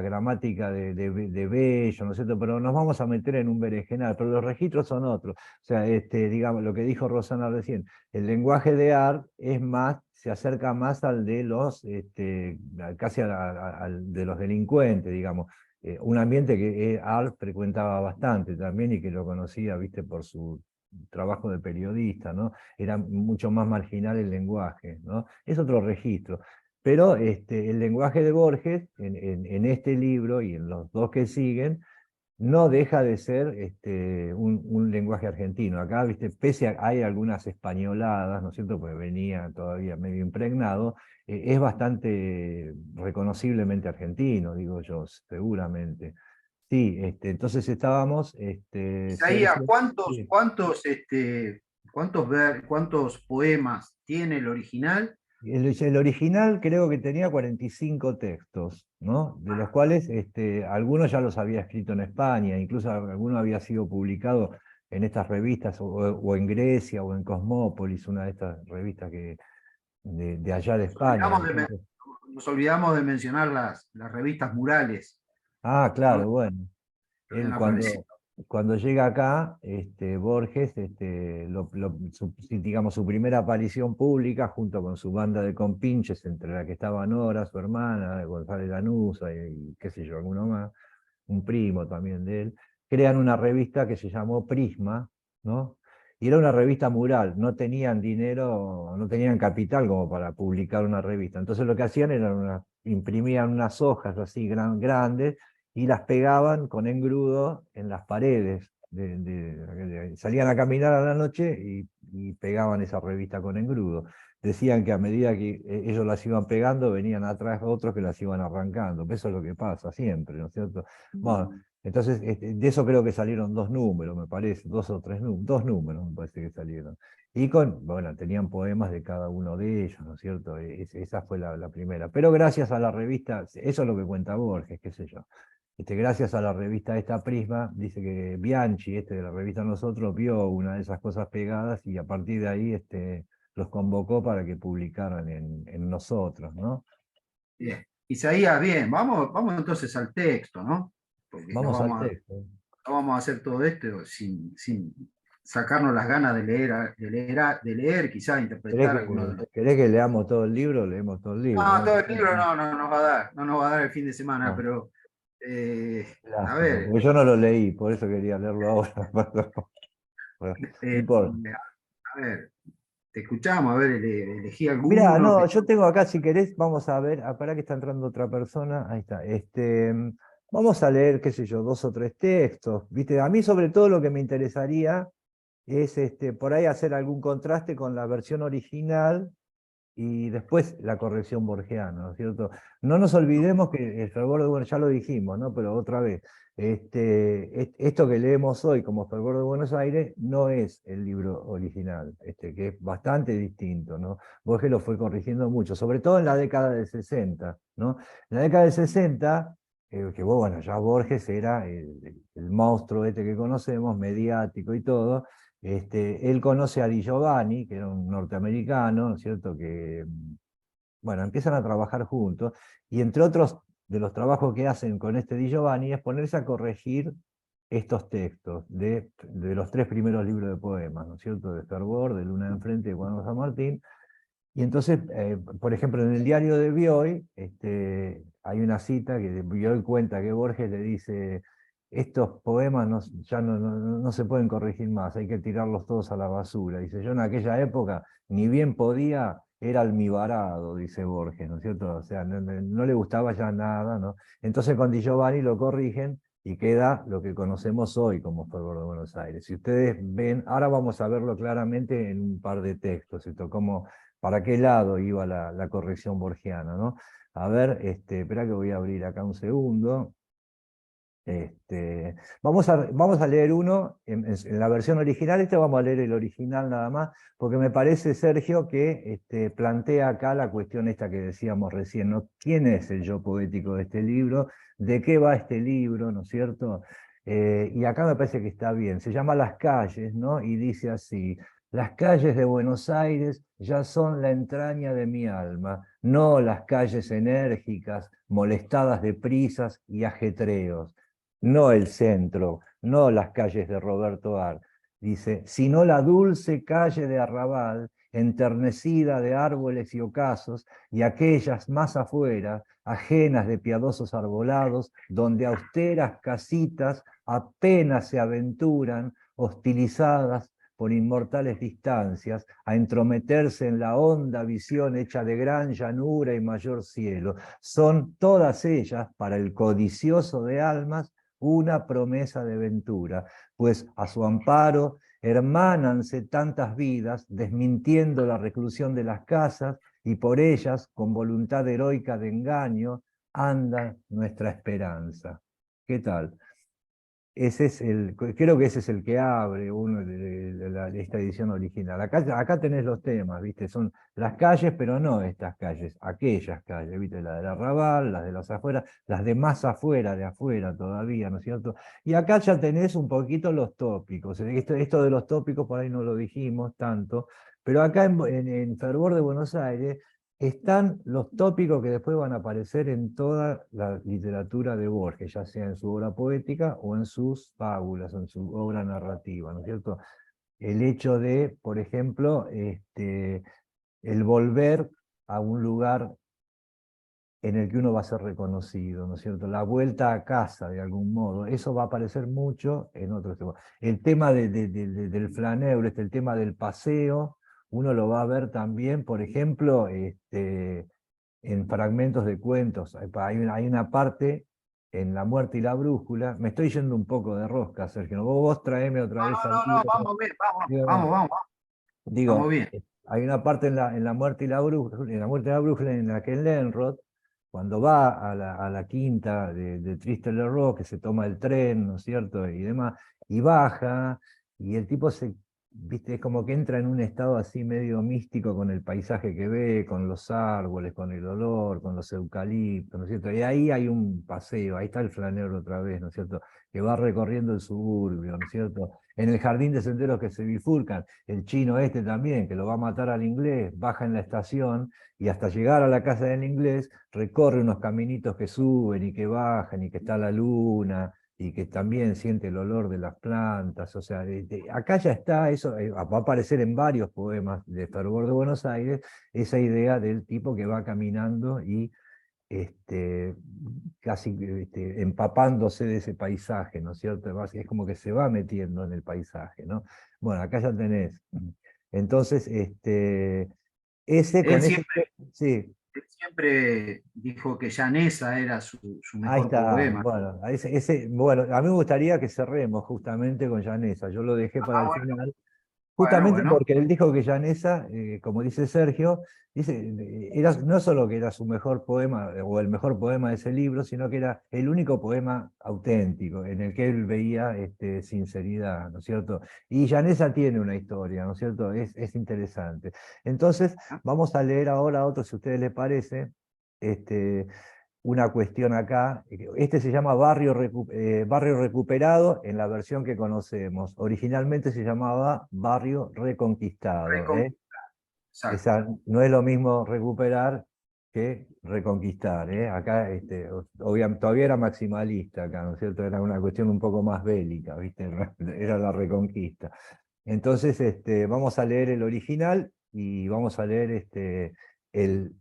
gramática de Bello, ¿no es cierto? Pero nos vamos a meter en un berenjenal, pero los registros son otros. O sea, digamos, lo que dijo Rosana recién, el lenguaje de Art es más, se acerca más al de los, casi al de los delincuentes, digamos. Un ambiente que Art frecuentaba bastante también y que lo conocía, viste, por su trabajo de periodista, ¿no? Era mucho más marginal el lenguaje, ¿no? Es otro registro. Pero el lenguaje de Borges, en este libro y en los dos que siguen, no deja de ser un lenguaje argentino. Acá, viste, pese a hay algunas españoladas, ¿no es cierto? Pues venía todavía medio impregnado, es bastante reconociblemente argentino, digo yo, seguramente. Sí, entonces estábamos, Isaías, Sergio. Sí. ¿cuántos poemas tiene el original? El original creo que tenía 45 textos, ¿no? De los cuales algunos ya los había escrito en España, incluso alguno había sido publicado en estas revistas, o en Grecia, o en Cosmópolis, una de estas revistas de allá de Nos España, ¿no olvidamos es de, men- cierto? nos olvidamos de mencionar las revistas murales, Ah, ¿no? claro, bueno. Que habían Él aparecido. cuando llega acá, Borges, sí, digamos, su primera aparición pública, junto con su banda de compinches, entre la que estaba Nora, su hermana, González Lanuza y qué sé yo, alguno más, un primo también de él, crean una revista que se llamó Prisma, ¿no? Y era una revista mural, no tenían dinero, no tenían capital como para publicar una revista. Entonces lo que hacían era imprimían unas hojas así grandes y las pegaban con engrudo en las paredes. Salían a caminar a la noche y pegaban esa revista con engrudo. Decían que a medida que ellos las iban pegando, venían atrás otros que las iban arrancando. Eso es lo que pasa siempre, ¿no es cierto? Bueno, entonces de eso creo que salieron dos números, me parece, dos o tres números, dos números me parece que salieron. Y bueno, tenían poemas de cada uno de ellos, ¿no es cierto? Esa fue la primera. Pero gracias a la revista, eso es lo que cuenta Borges, qué sé yo. Gracias a la revista esta Prisma, dice que Bianchi, de la revista Nosotros, vio una de esas cosas pegadas y a partir de ahí los convocó para que publicaran en Nosotros, ¿no? Bien. Isaías, bien, vamos entonces al texto, ¿no? Porque Vamos al texto. no vamos a hacer todo esto sin sacarnos las ganas de leer, quizás interpretar alguno de los. ¿Querés que leamos todo el libro? Leemos todo el libro, No, ¿no? todo el libro no nos va a dar, no nos va a dar el fin de semana, No, pero a lástima, ver, porque yo no lo leí, por eso quería leerlo ahora. Bueno, no eh, importa. a ver, te escuchamos, a ver, elegí Mirá, alguno no, que. yo tengo acá, si querés, vamos a ver, para que está entrando otra persona, ahí está. Vamos a leer, qué sé yo, dos o tres textos, ¿viste? A mí sobre todo lo que me interesaría es por ahí hacer algún contraste con la versión original y después la corrección borgiana, ¿no es cierto? No nos olvidemos que el fervor de Buenos ya lo dijimos, ¿no? Pero otra vez, esto que leemos hoy como Fervor de Buenos Aires no es el libro original, que es bastante distinto, ¿no? Borges lo fue corrigiendo mucho, sobre todo en la década del 60, ¿no? En la década del 60, bueno, ya Borges era el monstruo que conocemos, mediático y todo. Él conoce a Di Giovanni, que era un norteamericano, ¿no es cierto? Que, bueno, empiezan a trabajar juntos, y entre otros de los trabajos que hacen con Di Giovanni es ponerse a corregir estos textos de los tres primeros libros de poemas, ¿no es cierto? De Fervor, de Luna de Enfrente y de Juan San Martín. Y entonces, por ejemplo, en el diario de Bioy, hay una cita que Bioy cuenta que Borges le dice: estos poemas ya no se pueden corregir más, hay que tirarlos todos a la basura. Dice: yo en aquella época ni bien podía, era almibarado, dice Borges, ¿no es cierto? O sea, no le gustaba ya nada, ¿no? Entonces con Di Giovanni lo corrigen y queda lo que conocemos hoy como Fervor de Buenos Aires. Si ustedes ven, ahora vamos a verlo claramente en un par de textos, esto, cómo, para qué lado iba la corrección borgiana, ¿no? A ver, espera que voy a abrir acá un segundo. Vamos a leer uno en la versión original, vamos a leer el original nada más, porque me parece, Sergio, que plantea acá la cuestión esta que decíamos recién, ¿no? ¿Quién es el yo poético de este libro? ¿De qué va este libro? ¿No es cierto? Y acá me parece que está bien, se llama Las calles, ¿no? Y dice así: las calles de Buenos Aires ya son la entraña de mi alma, no las calles enérgicas, molestadas de prisas y ajetreos, no el centro, no las calles de Roberto Art, dice, sino la dulce calle de Arrabal, enternecida de árboles y ocasos, y aquellas más afuera, ajenas de piadosos arbolados, donde austeras casitas apenas se aventuran, hostilizadas por inmortales distancias, a entrometerse en la honda visión hecha de gran llanura y mayor cielo. Son todas ellas, para el codicioso de almas, una promesa de ventura, pues a su amparo hermánanse tantas vidas, desmintiendo la reclusión de las casas, y por ellas, con voluntad heroica de engaño, anda nuestra esperanza. ¿Qué tal? Creo que ese es el que abre uno de esta edición original. Acá tenés los temas, ¿viste? Son las calles, pero no estas calles, aquellas calles, ¿viste? La del Arrabal, las de las afueras, las de más afuera, de afuera todavía, ¿no es cierto? Y acá ya tenés un poquito los tópicos. Esto de los tópicos por ahí no lo dijimos tanto, pero acá en Fervor de Buenos Aires están los tópicos que después van a aparecer en toda la literatura de Borges, ya sea en su obra poética o en sus fábulas, o en su obra narrativa, ¿no es cierto? El hecho de, por ejemplo, el volver a un lugar en el que uno va a ser reconocido, ¿no es cierto? La vuelta a casa, de algún modo, eso va a aparecer mucho en otros temas. El tema del flaneur, el tema del paseo, uno lo va a ver también, por ejemplo, en fragmentos de cuentos. Hay una parte en La muerte y la brújula. Me estoy yendo un poco de rosca, Sergio, ¿no? Vos traeme otra vez al No, libro. vamos bien, Digo, vamos digo, bien. hay una parte en la muerte y la brújula, en la muerte y la brújula, en la que Lenrod, cuando va a la quinta de Triste-le-Roi, que se toma el tren, ¿no es cierto? Y demás, y baja, y el tipo viste, es como que entra en un estado así medio místico con el paisaje que ve, con los árboles, con el olor, con los eucaliptos, ¿no es cierto? Y ahí hay un paseo, ahí está el flanero otra vez, ¿no es cierto? Que va recorriendo el suburbio, ¿no es cierto? En el jardín de senderos que se bifurcan, el chino también, que lo va a matar al inglés, baja en la estación y hasta llegar a la casa del inglés recorre unos caminitos que suben y que bajan y que está la luna y que también siente el olor de las plantas. O sea, acá ya está eso, va a aparecer en varios poemas de Fervor de Buenos Aires, esa idea del tipo que va caminando y este, casi empapándose de ese paisaje, ¿no es cierto? Además, es como que se va metiendo en el paisaje, ¿no? Bueno, acá ya tenés. Entonces, Él con ese, siempre, sí, él siempre dijo que Llaneza era su ahí mejor está. poema. Bueno, bueno, a mí me gustaría que cerremos justamente con Llaneza. Yo lo dejé para el final. Justamente Bueno. porque él dijo que Llaneza, como dice Sergio, no solo que era su mejor poema o el mejor poema de ese libro, sino que era el único poema auténtico en el que él veía sinceridad, ¿no es cierto? Y Llaneza tiene una historia, ¿no es cierto? Es interesante. Entonces, vamos a leer ahora otro, si a ustedes les parece, este, una cuestión acá. Se llama Barrio Recuperado en la versión que conocemos. Originalmente se llamaba Barrio Reconquistado. Exacto. No es lo mismo recuperar que reconquistar. Acá todavía era maximalista, acá, ¿no es cierto? Era una cuestión un poco más bélica, ¿viste? Era la reconquista. Entonces, vamos a leer el original y vamos a leer el,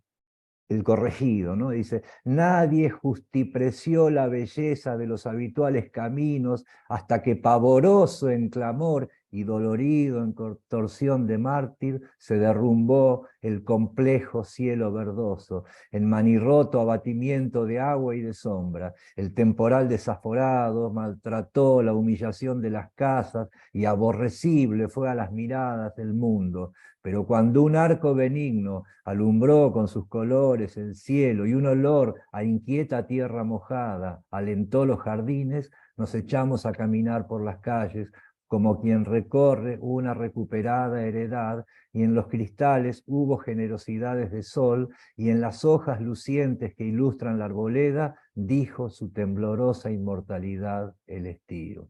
el corregido, ¿no? Dice: nadie justipreció la belleza de los habituales caminos hasta que, pavoroso en clamor y dolorido en contorsión de mártir, se derrumbó el complejo cielo verdoso, en manirroto abatimiento de agua y de sombra. El temporal desaforado maltrató la humillación de las casas, y aborrecible fue a las miradas del mundo. Pero cuando un arco benigno alumbró con sus colores el cielo, y un olor a inquieta tierra mojada alentó los jardines, nos echamos a caminar por las calles, como quien recorre una recuperada heredad, y en los cristales hubo generosidades de sol, y en las hojas lucientes que ilustran la arboleda, dijo su temblorosa inmortalidad el estío.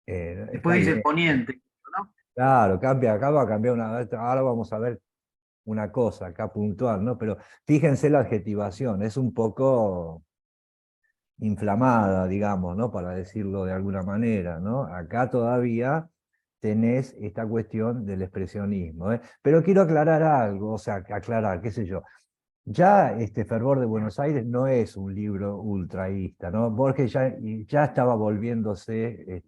Está Después dice bien. poniente, ¿no? Claro, cambia, acá va a cambiar una. Ahora vamos a ver una cosa acá puntual, ¿no? Pero fíjense la adjetivación, es un poco inflamada, digamos, ¿no? Para decirlo de alguna manera, ¿no? Acá todavía tenés esta cuestión del expresionismo, ¿eh? Pero quiero aclarar algo, o sea, aclarar, qué sé yo. Ya este Fervor de Buenos Aires no es un libro ultraísta, ¿no? Borges ya estaba volviéndose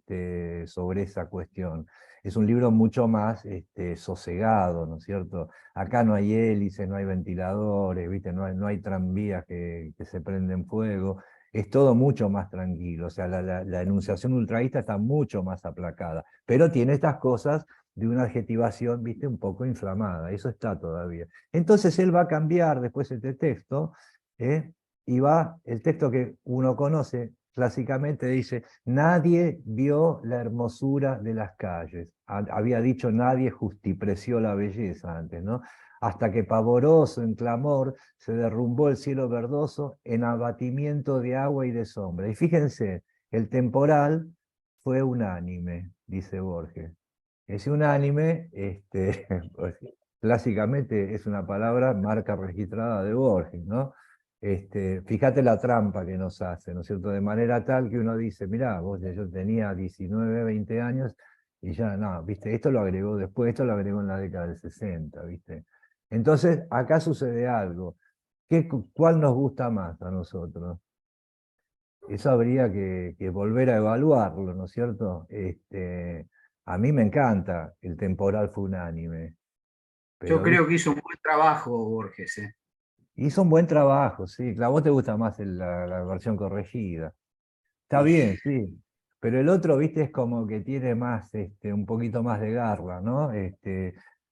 sobre esa cuestión. Es un libro mucho más sosegado, ¿no es cierto? Acá no hay hélices, no hay ventiladores, ¿viste? No hay tranvías que se prenden fuego. Es todo mucho más tranquilo, o sea, la enunciación ultraísta está mucho más aplacada, pero tiene estas cosas de una adjetivación, ¿viste? Un poco inflamada, eso está todavía. Entonces él va a cambiar después este texto, ¿eh? Y el texto que uno conoce clásicamente dice, nadie vio la hermosura de las calles. Había dicho nadie justipreció la belleza antes, ¿no? Hasta que pavoroso en clamor se derrumbó el cielo verdoso en abatimiento de agua y de sombra. Y fíjense, el temporal fue unánime, dice Borges. Ese unánime, pues, clásicamente es una palabra marca registrada de Borges, ¿no? Fíjate la trampa que nos hace, ¿no es cierto? De manera tal que uno dice, mirá, yo tenía 19, 20 años y ya, no, ¿viste? Esto lo agregó después, esto lo agregó en la década del 60, ¿viste? Entonces, acá sucede algo. ¿Cuál nos gusta más a nosotros? Eso habría que volver a evaluarlo, ¿no es cierto? A mí me encanta, el temporal fue unánime, Yo pero creo que hizo un buen trabajo Borges, ¿eh? hizo un buen trabajo, sí. Claro, a vos te gusta más la versión corregida. Está Y, bien, sí. Pero el otro, viste, es como que tiene más, un poquito más de garra, ¿no?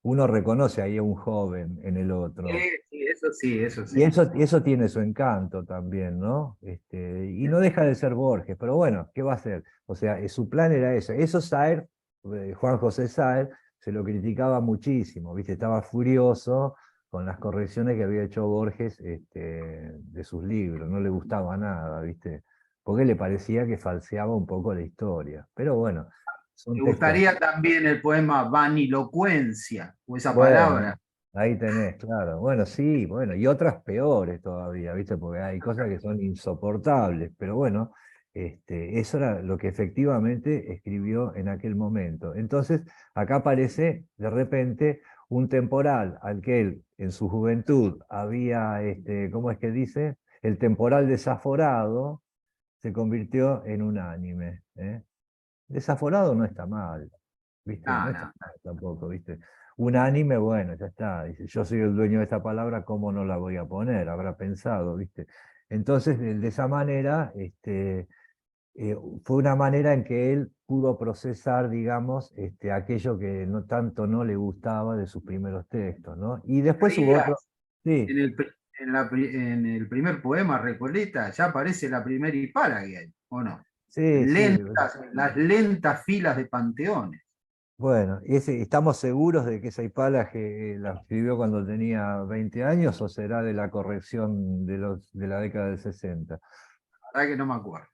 Uno reconoce ahí a un joven en el otro. sí, eso sí, eso Y sí. eso tiene su encanto también, ¿no? Y no deja de ser Borges, pero bueno, ¿qué va a hacer? O sea, su plan era eso. Eso Saer, Juan José Saer, se lo criticaba muchísimo, ¿viste? Estaba furioso con las correcciones que había hecho Borges de sus libros, no le gustaba nada, ¿viste? Porque le parecía que falseaba un poco la historia. Pero bueno, son Me textos. gustaría también el poema Vanilocuencia, o esa Bueno, palabra. ahí tenés, claro. Bueno, sí, bueno, y otras peores todavía, ¿viste? Porque hay cosas que son insoportables, pero bueno, eso era lo que efectivamente escribió en aquel momento. Entonces, acá aparece de repente un temporal al que él en su juventud había, ¿cómo es que dice? El temporal desaforado se convirtió en unánime, ¿eh? Desaforado no está mal, ¿viste? No No, está no. mal tampoco, ¿viste? Unánime, bueno, ya está. Dice, yo soy el dueño de esta palabra, ¿cómo no la voy a poner? Habrá pensado, ¿viste? Entonces, de esa manera, fue una manera en que él pudo procesar, digamos, aquello que no tanto no le gustaba de sus primeros textos, ¿no? Y después hubo otro. Digas, Sí, en el primer poema, Recoleta, ya aparece la primera hipálaga, ¿o no? sí, sí. Las lentas filas de panteones. Bueno, ¿estamos seguros de que esa Hipalaje la escribió cuando tenía 20 años o será de la corrección de la década del 60? La verdad que no me acuerdo.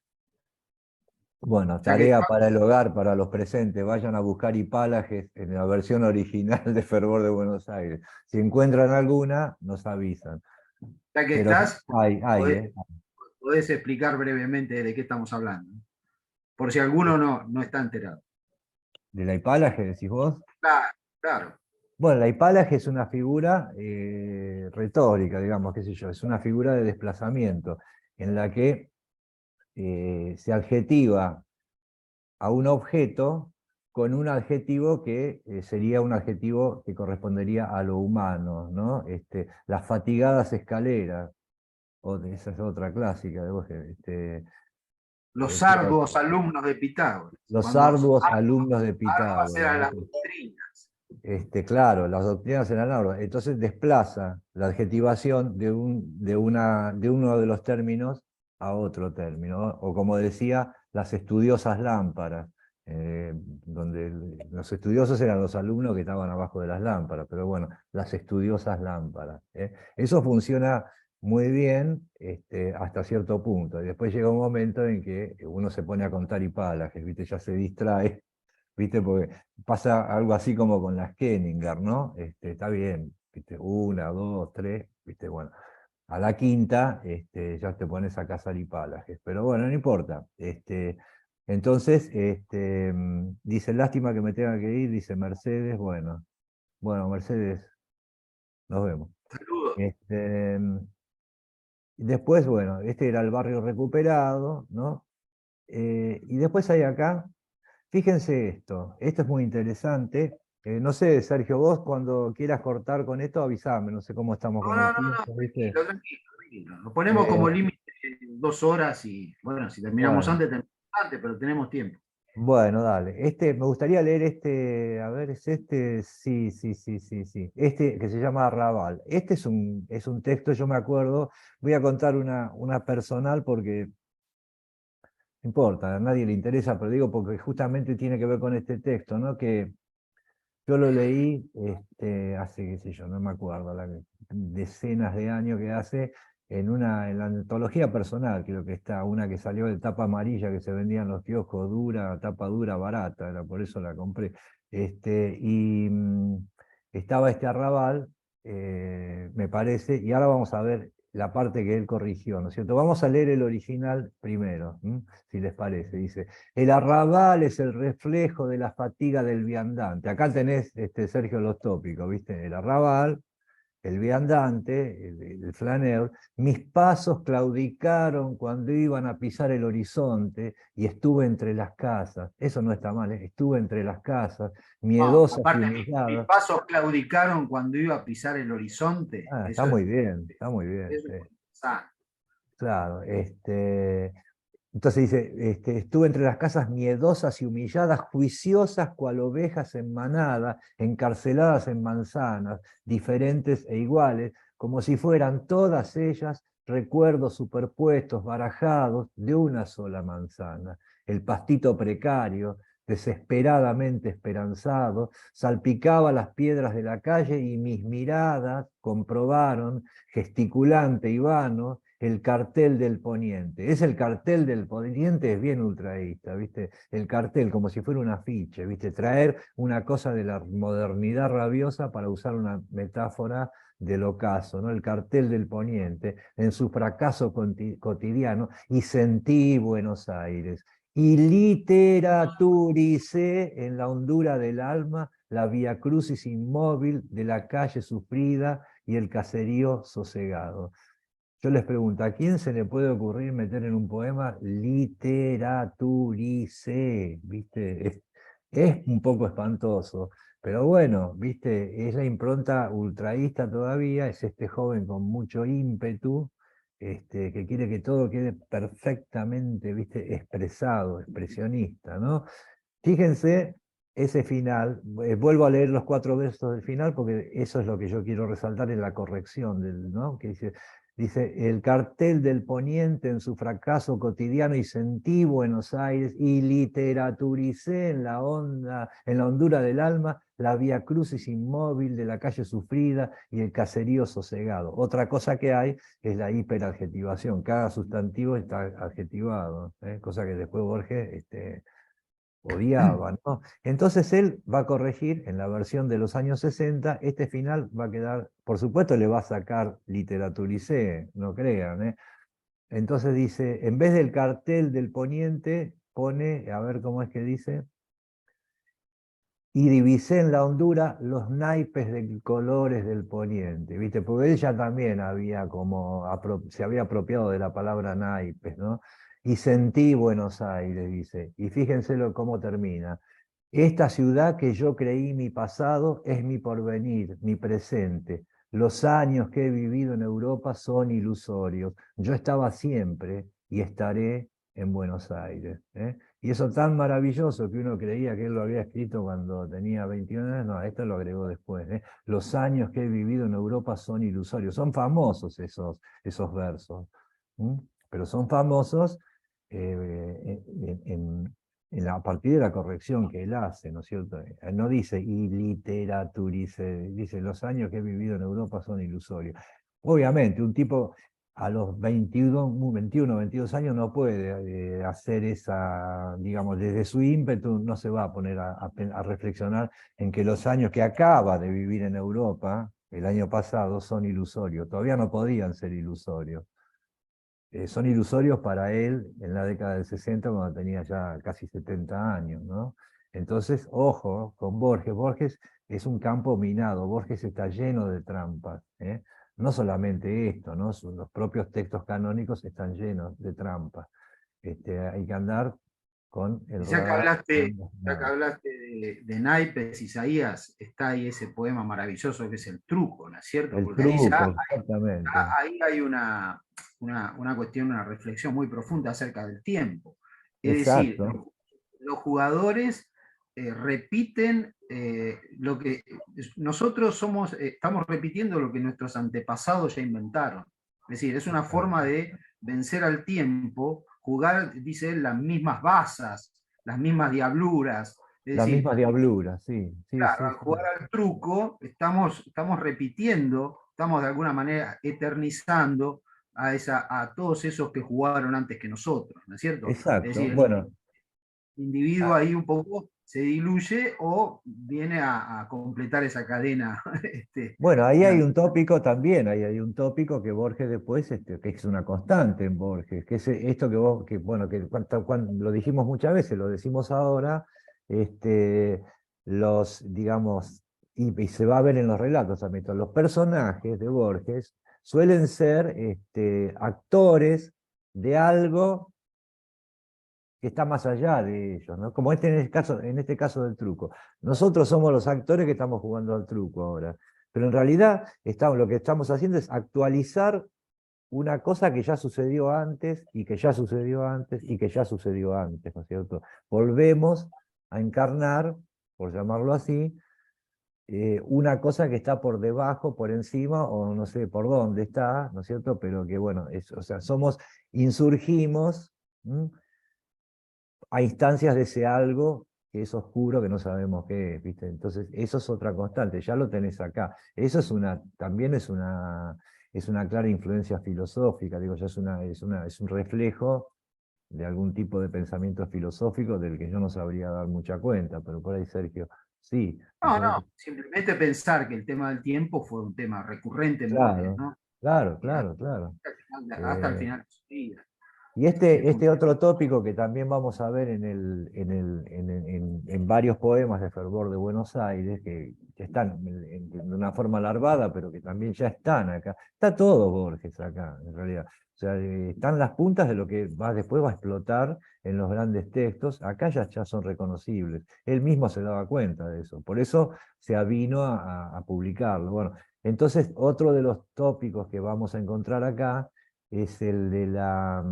Bueno, O sea que tarea para el hogar, para los presentes, vayan a buscar Hipalajes en la versión original de Fervor de Buenos Aires. Si encuentran alguna, nos avisan. ya que Pero estás, hay, podés, ¿eh? podés explicar brevemente de qué estamos hablando, por si alguno no está enterado. ¿De la Hipalaje decís vos? Claro, claro. Bueno, la hipalaje es una figura retórica, digamos, qué sé yo, es una figura de desplazamiento en la que se adjetiva a un objeto con un adjetivo que sería un adjetivo que correspondería a lo humano, ¿no? Las fatigadas escaleras, esa es otra clásica de Borges, Los pero arduos alumnos de Pitágoras. los Cuando arduos alumnos de arduas Pitágoras, eran las ¿viste? doctrinas. Claro, las doctrinas eran arduas. Entonces desplaza la adjetivación de uno de los términos a otro término, ¿no? O como decía, las estudiosas lámparas, donde los estudiosos eran los alumnos que estaban abajo de las lámparas, pero bueno, las estudiosas lámparas. Eso funciona muy bien hasta cierto punto. Y después llega un momento en que uno se pone a contar hipalajes, ¿viste? Ya se distrae. ¿Viste? Porque pasa algo así como con las Kenninger, ¿no? Está bien, ¿viste? Una, dos, tres, ¿viste? Bueno, a la quinta ya te pones a cazar hipalajes, pero bueno, no importa. Entonces, dice, lástima que me tenga que ir, dice Mercedes, bueno, Mercedes, nos vemos. Saludos. Después, bueno, este era el barrio recuperado, ¿no? Y después hay acá. Fíjense esto es muy interesante. No sé, Sergio, vos cuando quieras cortar con esto, avísame, no sé cómo estamos con el tiempo, ¿viste? Tranquilo. Lo ponemos Eh, como límite 2 horas y, bueno, si terminamos bueno, antes, pero tenemos tiempo. bueno, dale. Me gustaría leer a ver, es sí, sí, sí, sí, sí. Que se llama Arrabal. Es un texto, yo me acuerdo, voy a contar una personal porque no importa, a nadie le interesa, pero digo porque justamente tiene que ver con este texto, ¿no? Que yo lo leí hace, qué sé yo, no me acuerdo, decenas de años que hace, en la antología personal, creo que está, una que salió de tapa amarilla que se vendía en los kioscos, tapa dura, barata, era por eso la compré. Y estaba este arrabal, me parece, y ahora vamos a ver la parte que él corrigió, ¿no es cierto? Vamos a leer el original primero, si les parece. Dice: el arrabal es el reflejo de la fatiga del viandante. Acá tenés, Sergio, los tópicos, ¿viste? El arrabal, el viandante, el flaneur. Mis pasos claudicaron cuando iban a pisar el horizonte y estuve entre las casas. Eso no está mal, ¿eh? Estuve entre las casas, No, miedosas y aparte, mis humilladas. pasos claudicaron cuando iba a pisar el horizonte. Ah, está Eso es, muy bien, está muy bien, eso sí. es sano. Claro, entonces dice, estuve entre las casas miedosas y humilladas, juiciosas cual ovejas en manada, encarceladas en manzanas, diferentes e iguales, como si fueran todas ellas recuerdos superpuestos, barajados de una sola manzana. El pastito precario, desesperadamente esperanzado, salpicaba las piedras de la calle y mis miradas comprobaron, gesticulante y vano, el cartel del poniente. Es el cartel del poniente, es bien ultraísta, ¿viste? El cartel, como si fuera un afiche, ¿viste? Traer una cosa de la modernidad rabiosa para usar una metáfora del ocaso, ¿no? El cartel del poniente, en su fracaso cotidiano, y sentí Buenos Aires. Y literaturicé en la hondura del alma la vía crucis inmóvil de la calle sufrida y el caserío sosegado. Yo les pregunto, ¿a quién se le puede ocurrir meter en un poema literaturicé? ¿Viste? Es un poco espantoso, pero bueno, ¿viste? Es la impronta ultraísta todavía, es este joven con mucho ímpetu, que quiere que todo quede perfectamente, ¿viste? Expresado, expresionista, ¿no? Fíjense ese final, vuelvo a leer los 4 versos del final porque eso es lo que yo quiero resaltar en la corrección, ¿no? Que dice, el cartel del poniente en su fracaso cotidiano y sentí Buenos Aires y literaturicé en la hondura del alma la vía crucis inmóvil de la calle sufrida y el caserío sosegado. Otra cosa que hay es la hiperadjetivación, cada sustantivo está adjetivado, cosa que después Borges odiaba, ¿no? Entonces él va a corregir en la versión de los años 60, este final va a quedar, por supuesto le va a sacar literaturicé, no crean, ¿eh? Entonces dice, en vez del cartel del poniente, pone, a ver cómo es que dice, y divisé en la hondura los naipes de colores del poniente, ¿viste? Porque ella también se había apropiado de la palabra naipes, ¿no? Y sentí Buenos Aires, dice. Y fíjense cómo termina. Esta ciudad que yo creí mi pasado es mi porvenir, mi presente. Los años que he vivido en Europa son ilusorios. Yo estaba siempre y estaré en Buenos Aires. ¿Eh? Y eso tan maravilloso que uno creía que él lo había escrito cuando tenía 21 años, no, esto lo agregó después. ¿Eh? Los años que he vivido en Europa son ilusorios. Son famosos esos versos. ¿Mm? Pero son famosos a partir de la corrección que él hace, ¿no es cierto? No dice y literaturice, dice los años que he vivido en Europa son ilusorios. Obviamente, un tipo a los 21, 22 años no puede hacer esa, digamos, desde su ímpetu no se va a poner a reflexionar en que los años que acaba de vivir en Europa, el año pasado, son ilusorios. Todavía no podían ser ilusorios. Son ilusorios para él en la década del 60, cuando tenía ya casi 70 años, ¿no? Entonces, ojo con Borges. Borges es un campo minado. Borges está lleno de trampas, ¿eh? No solamente esto, ¿no? Los propios textos canónicos están llenos de trampas. Hay que andar con el Ya que radar. hablaste, ya que hablaste de naipes, Isaías, está ahí ese poema maravilloso que es El Truco, ¿no es cierto? El Porque ahí truco, ya exactamente. ahí hay una cuestión, una reflexión muy profunda acerca del tiempo. Es decir, Exacto. los jugadores repiten lo que nosotros somos, estamos repitiendo lo que nuestros antepasados ya inventaron. Es decir, es una forma de vencer al tiempo, jugar, dice él, las mismas bazas, las mismas diabluras. Es La decir, misma diablura, sí, sí, claro, sí, al sí. jugar al truco estamos repitiendo, estamos de alguna manera eternizando a todos esos que jugaron antes que nosotros, ¿no es cierto? Es Exacto. decir, Bueno, el individuo ahí un poco se diluye o viene a completar esa cadena. bueno, ahí hay Digamos. un tópico también, ahí hay un tópico que Borges después, que es una constante en Borges, que es esto que vos, que bueno, que lo dijimos muchas veces, lo decimos ahora, este, digamos, y se va a ver en los relatos también, los personajes de Borges suelen ser actores de algo que está más allá de ellos, ¿no? Como en este caso del truco. Nosotros somos los actores que estamos jugando al truco ahora, pero en realidad lo que estamos haciendo es actualizar una cosa que ya sucedió antes, y que ya sucedió antes, y que ya sucedió antes, ¿no es cierto? Volvemos a encarnar, por llamarlo así, una cosa que está por debajo, por encima, o no sé por dónde está, ¿no es cierto? Pero que bueno, o sea, insurgimos, ¿m? A instancias de ese algo que es oscuro, que no sabemos qué es, ¿viste? Entonces, eso es otra constante, ya lo tenés acá. Eso también es una clara influencia filosófica, digo, ya es un reflejo de algún tipo de pensamiento filosófico del que yo no sabría dar mucha cuenta, pero por ahí Sergio, sí, ¿no es No, cierto? no, simplemente pensar que el tema del tiempo fue un tema recurrente en Borges, Claro, ¿no? claro, Y claro, claro. hasta el Eh, final de su vida. Y este otro tópico que también vamos a ver en varios poemas de Fervor de Buenos Aires, que están de una forma larvada, pero que también ya están acá. Está todo Borges acá, en realidad. O sea, están las puntas de lo que después va a explotar en los grandes textos. Acá ya son reconocibles. Él mismo se daba cuenta de eso. Por eso se avino a publicarlo. Bueno, entonces otro de los tópicos que vamos a encontrar acá es el de la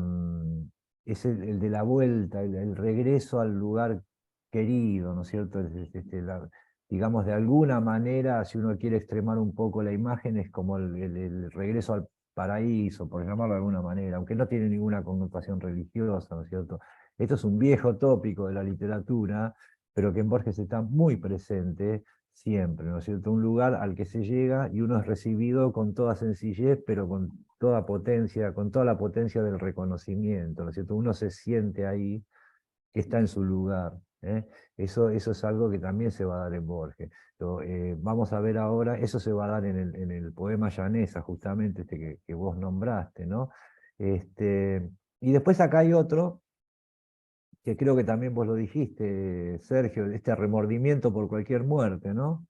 vuelta, el regreso al lugar querido, ¿no es cierto? Digamos, de alguna manera, si uno quiere extremar un poco la imagen, es como el regreso al paraíso, por llamarlo de alguna manera, aunque no tiene ninguna connotación religiosa, ¿no es cierto? Esto es un viejo tópico de la literatura, pero que en Borges está muy presente siempre, ¿no es cierto? Un lugar al que se llega y uno es recibido con toda sencillez, pero con toda potencia, con toda la potencia del reconocimiento, ¿no es cierto? Uno se siente ahí que está en su lugar. ¿Eh? Eso es algo que también se va a dar en Borges. Vamos a ver ahora, eso se va a dar en el poema Llaneza, justamente que vos nombraste, ¿no? Y después acá hay otro, que creo que también vos lo dijiste, Sergio, este remordimiento por cualquier muerte, ¿no?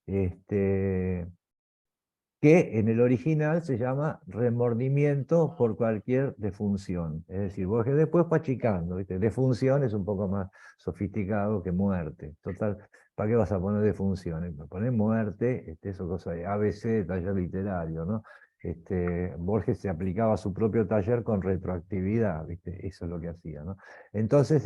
Este, que en el original se llama remordimiento por cualquier defunción. Es decir, vos que después fue achicando, ¿viste? Defunción es un poco más sofisticado que muerte. Total, ¿para qué vas a poner defunción? Poner muerte, eso cosa de ABC, taller literario, ¿no? Borges se aplicaba a su propio taller con retroactividad, ¿viste? Eso es lo que hacía, ¿no? Entonces,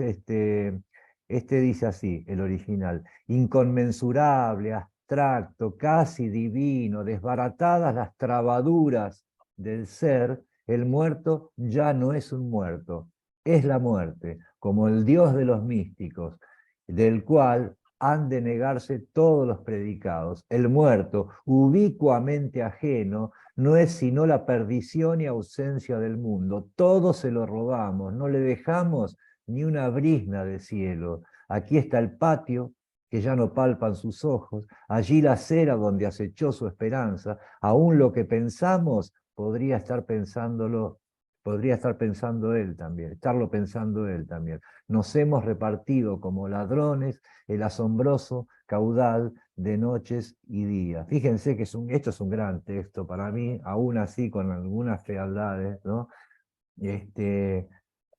dice así, el original: inconmensurable, abstracto, casi divino, desbaratadas las trabaduras del ser, el muerto ya no es un muerto, es la muerte, como el Dios de los místicos, del cual han de negarse todos los predicados. El muerto, ubicuamente ajeno, no es sino la perdición y ausencia del mundo. Todo se lo robamos, no le dejamos ni una brizna de cielo. Aquí está el patio, que ya no palpan sus ojos, allí la acera donde acechó su esperanza. Aún lo que pensamos podría estar pensándolo, podría estar pensando él también, estarlo pensando él también. Nos hemos repartido como ladrones el asombroso caudal de noches y días. Fíjense que esto es un gran texto para mí, aún así con algunas fealdades, ¿no?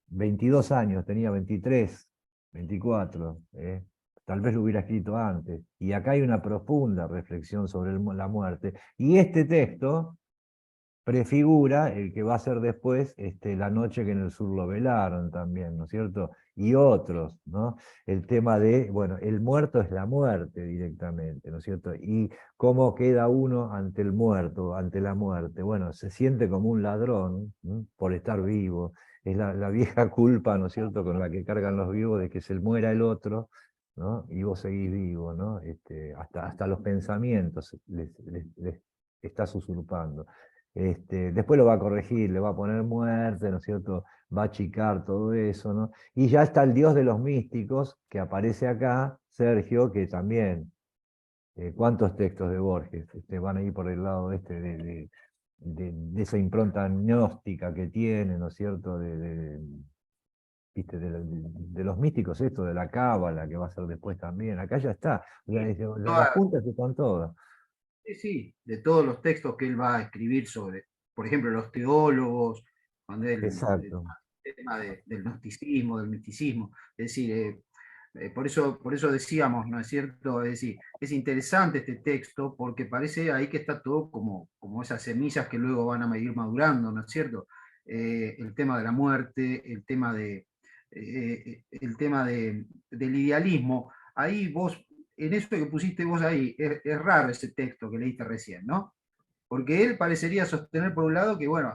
22 años, tenía 23, 24, tal vez lo hubiera escrito antes. Y acá hay una profunda reflexión sobre la muerte. Y este texto prefigura el que va a ser después La noche que en el sur lo velaron también, ¿no es cierto? Y otros, ¿no? El tema de, bueno, el muerto es la muerte directamente, ¿no es cierto? Y cómo queda uno ante el muerto, ante la muerte. Bueno, se siente como un ladrón, ¿no? Por estar vivo. Es la vieja culpa, ¿no es cierto?, con la que cargan los vivos de que se muera el otro, ¿no? Y vos seguís vivo, ¿no? Hasta los pensamientos les estás usurpando. Después lo va a corregir, le va a poner muerte, ¿no es cierto? Va a achicar todo eso, ¿no? Y ya está el Dios de los místicos, que aparece acá, Sergio, que también, ¿cuántos textos de Borges van a ir por el lado de esa impronta gnóstica que tiene, ¿no es cierto? ¿Viste? De los místicos, esto de la cábala, que va a ser después también. Acá ya está. Las puntas están todas. Sí, sí, de todos los textos que él va a escribir sobre, por ejemplo, los teólogos, cuando el Exacto. tema del gnosticismo, del misticismo, es decir, por eso decíamos, ¿no es cierto? Es decir, es interesante este texto porque parece ahí que está todo como esas semillas que luego van a ir madurando, ¿no es cierto? El tema de la muerte, el tema del idealismo. Ahí vos en eso que pusiste vos ahí, es raro ese texto que leíste recién, ¿no? Porque él parecería sostener, por un lado, que, bueno,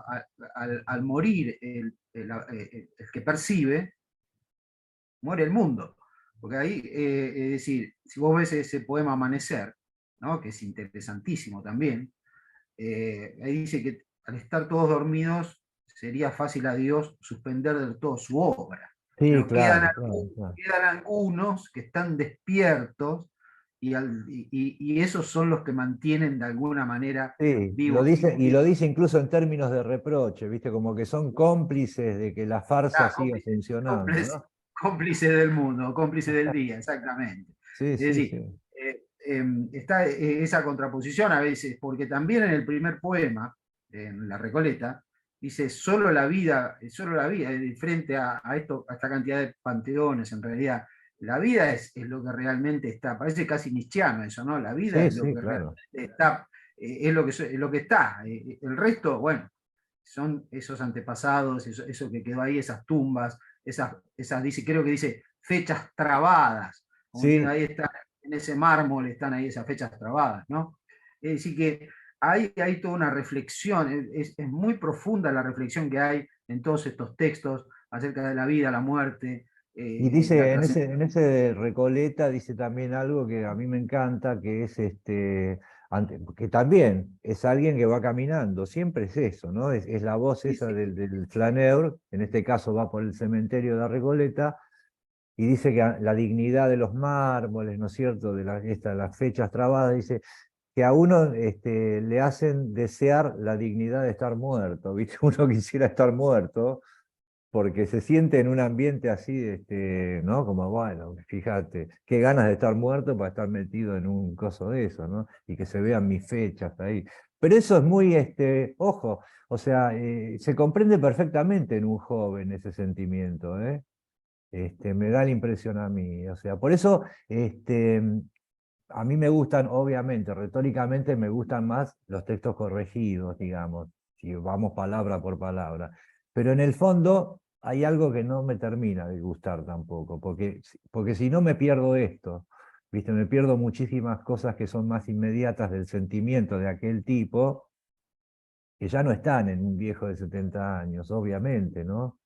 al morir el que percibe, muere el mundo. Porque ahí, es decir, si vos ves ese poema Amanecer, ¿no? Que es interesantísimo también, ahí dice que al estar todos dormidos sería fácil a Dios suspender del todo su obra. Sí, Pero claro, claro, claro. quedan algunos que están despiertos y esos son los que mantienen de alguna manera Sí, vivo. lo dice incluso en términos de reproche, ¿viste? Como que son cómplices de que la farsa siga funcionando, Cómplice, ¿no? cómplice del mundo, cómplice del día, exactamente. Sí, Es sí, decir, sí. está esa contraposición a veces, porque también en el primer poema, en La Recoleta, dice solo la vida, frente a esta cantidad de panteones, en realidad, la vida es lo que realmente está, parece casi nietzscheano eso, ¿no? La vida Sí, es lo sí, que realmente claro. está, es lo que está. El resto, bueno, son esos antepasados, eso que quedó ahí, esas tumbas, dice, creo que dice fechas trabadas, como diciendo, Sí, ahí está, en ese mármol están ahí esas fechas trabadas, ¿no? Es decir, que hay toda una reflexión, es muy profunda la reflexión que hay en todos estos textos acerca de la vida, la muerte, y la dice, trascendencia. en ese de Recoleta dice también algo que a mí me encanta, que es que también es alguien que va caminando, siempre es eso, ¿no? Es la voz Sí, esa sí, del flaneur, en este caso va por el cementerio de Recoleta, y dice que la dignidad de los mármoles, ¿no es cierto?, de las fechas trabadas, dice que a uno le hacen desear la dignidad de estar muerto, ¿viste? Uno quisiera estar muerto porque se siente en un ambiente así, ¿no? Como, bueno, fíjate, qué ganas de estar muerto para estar metido en un coso de eso, ¿no? Y que se vean mis fechas ahí. Pero eso es muy, ojo, o sea, se comprende perfectamente en un joven ese sentimiento, ¿eh? Me da la impresión a mí. O sea, por eso a mí me gustan, obviamente, retóricamente me gustan más los textos corregidos, digamos, si vamos palabra por palabra. Pero en el fondo hay algo que no me termina de gustar tampoco, porque si no me pierdo esto, ¿viste? Me pierdo muchísimas cosas que son más inmediatas del sentimiento de aquel tipo, que ya no están en un viejo de 70 años, obviamente, ¿no?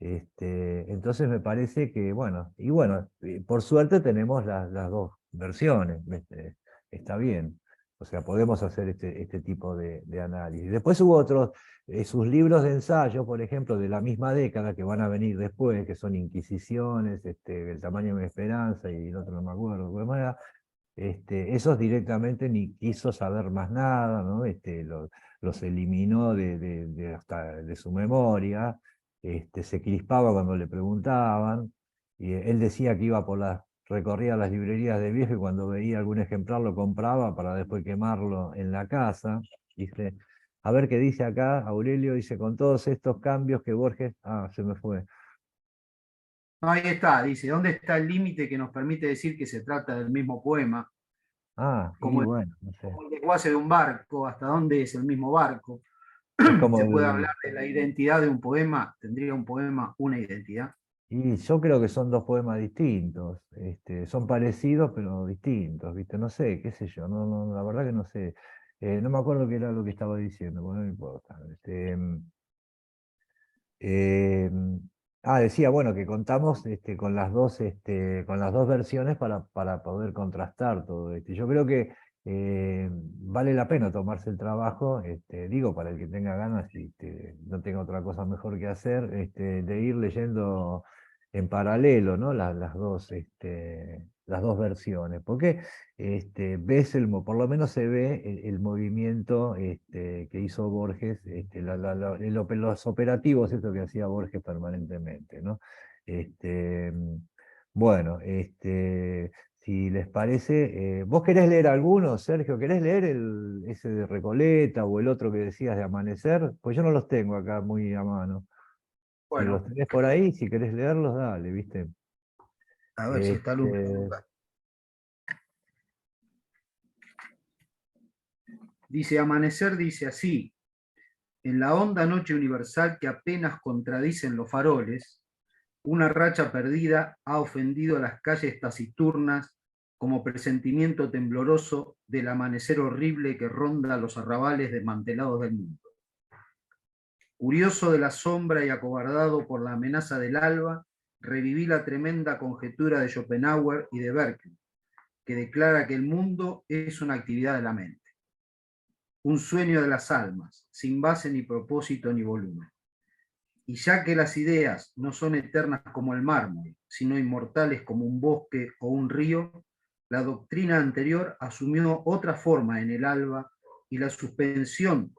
Entonces me parece que, bueno, y bueno, por suerte tenemos las dos versiones, ¿viste? Está bien. O sea, podemos hacer este tipo de análisis. Después hubo otros, sus libros de ensayo, por ejemplo, de la misma década que van a venir después, que son Inquisiciones, El tamaño de mi esperanza y el otro no me acuerdo cómo era. Esos directamente ni quiso saber más nada, ¿no? Los eliminó hasta de su memoria, se crispaba cuando le preguntaban, y él decía que iba recorría las librerías de viejo y cuando veía algún ejemplar lo compraba para después quemarlo en la casa. Dice, a ver qué dice acá, Aurelio dice, con todos estos cambios que Borges, se me fue. Ahí está, dice, ¿dónde está el límite que nos permite decir que se trata del mismo poema? Y Como el, bueno, no sé. como el desguace de un barco, ¿hasta dónde es el mismo barco? Es como ¿Se puede hablar de la identidad de un poema? ¿Tendría un poema una identidad? Y yo creo que son dos poemas distintos, son parecidos pero distintos, ¿viste? No sé, qué sé yo, la verdad que no sé. No me acuerdo qué era lo que estaba diciendo, bueno, no importa. Eh, decía, bueno, que contamos con las dos versiones para poder contrastar todo esto. Y yo creo que vale la pena tomarse el trabajo, digo, para el que tenga ganas y no tenga otra cosa mejor que hacer, de ir leyendo en paralelo, ¿no? Las dos versiones. Porque por lo menos se ve el movimiento que hizo Borges, los operativos, esto que hacía Borges permanentemente, ¿no? Este, bueno, si les parece, ¿vos querés leer alguno, Sergio? ¿Querés leer ese de Recoleta o el otro que decías de Amanecer? Pues yo no los tengo acá muy a mano. Si los Bueno, tenés por ahí, si querés leerlos, dale, ¿viste? a ver si está Lupe. Este, Dice, Amanecer dice así, en la honda noche universal que apenas contradicen los faroles, una racha perdida ha ofendido las calles taciturnas como presentimiento tembloroso del amanecer horrible que ronda los arrabales desmantelados del mundo. Curioso de la sombra y acobardado por la amenaza del alba, reviví la tremenda conjetura de Schopenhauer y de Berkeley, que declara que el mundo es una actividad de la mente, un sueño de las almas, sin base ni propósito ni volumen. Y ya que las ideas no son eternas como el mármol, sino inmortales como un bosque o un río, la doctrina anterior asumió otra forma en el alba y la superstición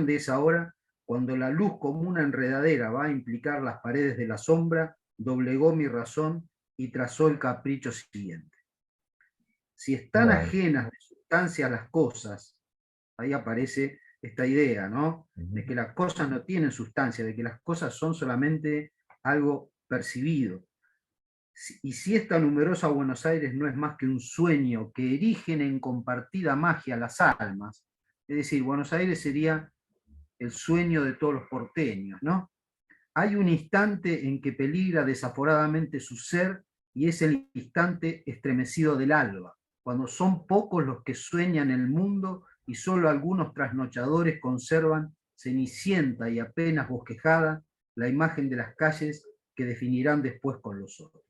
de esa hora, cuando la luz como una enredadera va a implicar las paredes de la sombra, doblegó mi razón y trazó el capricho siguiente. Si están bueno. ajenas de sustancia a las cosas, ahí aparece esta idea, ¿no? De que las cosas no tienen sustancia, de que las cosas son solamente algo percibido. Y si esta numerosa Buenos Aires no es más que un sueño que erigen en compartida magia las almas, es decir, Buenos Aires sería el sueño de todos los porteños, ¿no? Hay un instante en que peligra desaforadamente su ser y es el instante estremecido del alba, cuando son pocos los que sueñan el mundo y solo algunos trasnochadores conservan, cenicienta y apenas bosquejada, la imagen de las calles que definirán después con los otros.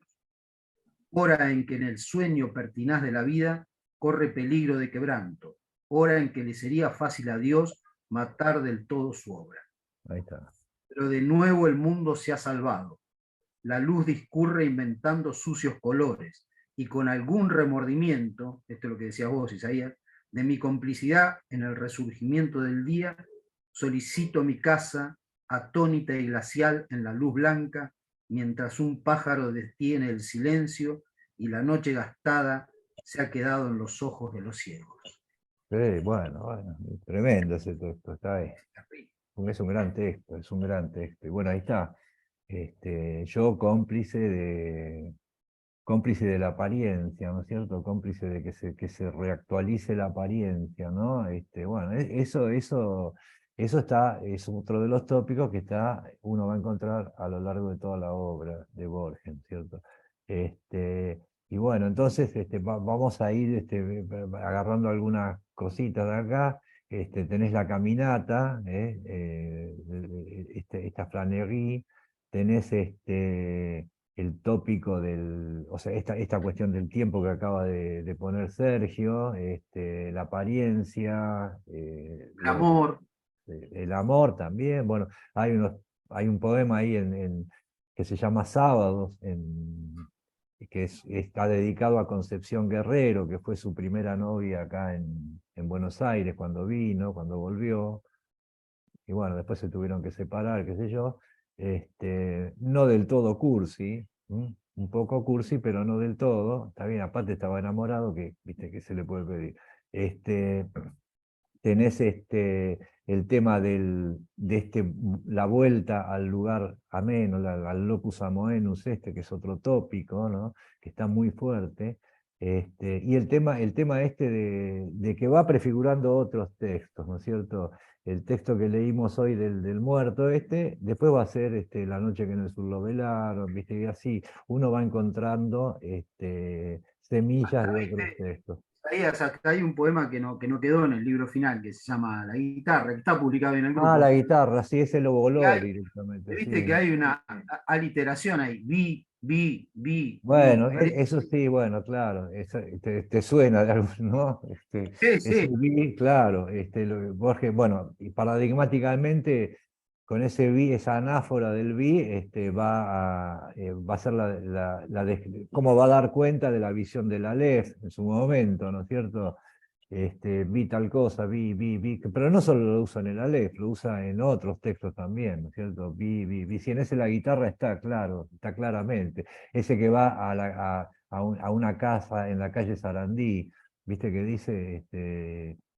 Hora en que en el sueño pertinaz de la vida corre peligro de quebranto, hora en que le sería fácil a Dios matar del todo su obra. Ahí está. Pero de nuevo el mundo se ha salvado. La luz discurre inventando sucios colores, y con algún remordimiento, esto es lo que decías vos, Isaías, de mi complicidad en el resurgimiento del día, solicito mi casa, atónita y glacial en la luz blanca, mientras un pájaro detiene el silencio y la noche gastada se ha quedado en los ojos de los ciegos. Bueno, tremendo ese texto, está ahí. Es un gran texto, es un gran texto. Y bueno, ahí está. Yo cómplice de la apariencia, ¿no es cierto? Cómplice de que se reactualice la apariencia, ¿no? Bueno, eso es otro de los tópicos que uno va a encontrar a lo largo de toda la obra de Borges, ¿cierto? Y bueno, entonces vamos a ir agarrando algunas cositas de acá. Tenés la caminata, esta Flanerie, tenés el tópico o sea, esta cuestión del tiempo que acaba de poner Sergio, la apariencia, El amor. el amor también. Bueno, hay un poema ahí que se llama Sábados, que está dedicado a Concepción Guerrero, que fue su primera novia acá en Buenos Aires cuando vino, cuando volvió. Y bueno, después se tuvieron que separar, qué sé yo. No del todo cursi, un poco cursi, pero no del todo. Está bien, aparte estaba enamorado, que viste que se le puede pedir. Este, Tenés el tema la vuelta al lugar ameno, al locus amoenus, que es otro tópico, ¿no? Que está muy fuerte. Y el tema de que va prefigurando otros textos, ¿no es cierto? El texto que leímos hoy del muerto después va a ser La noche que en el sur lo velaron, ¿viste? Y así uno va encontrando semillas de otros textos. Isaías, acá hay un poema que no quedó en el libro final, que se llama La guitarra, que está publicado en el Ah, la grupo. guitarra, sí, ese lo Y voló hay- directamente, Viste que sí. hay una aliteración ahí. Vi. Bueno, eso sí, bueno, claro, te suena de algo, ¿no? Sí, Ese sí. vi, claro, Borges, bueno, y paradigmáticamente, con ese vi, esa anáfora del vi, va a ser cómo va a dar cuenta de la visión de la Aleph en su momento, ¿no es cierto? Vi tal cosa, vi, pero no solo lo usa en el Aleph, lo usa en otros textos también, ¿no es cierto? Vi, si en ese la guitarra está claro, está claramente. Ese que va a una casa en la calle Sarandí, viste que dice,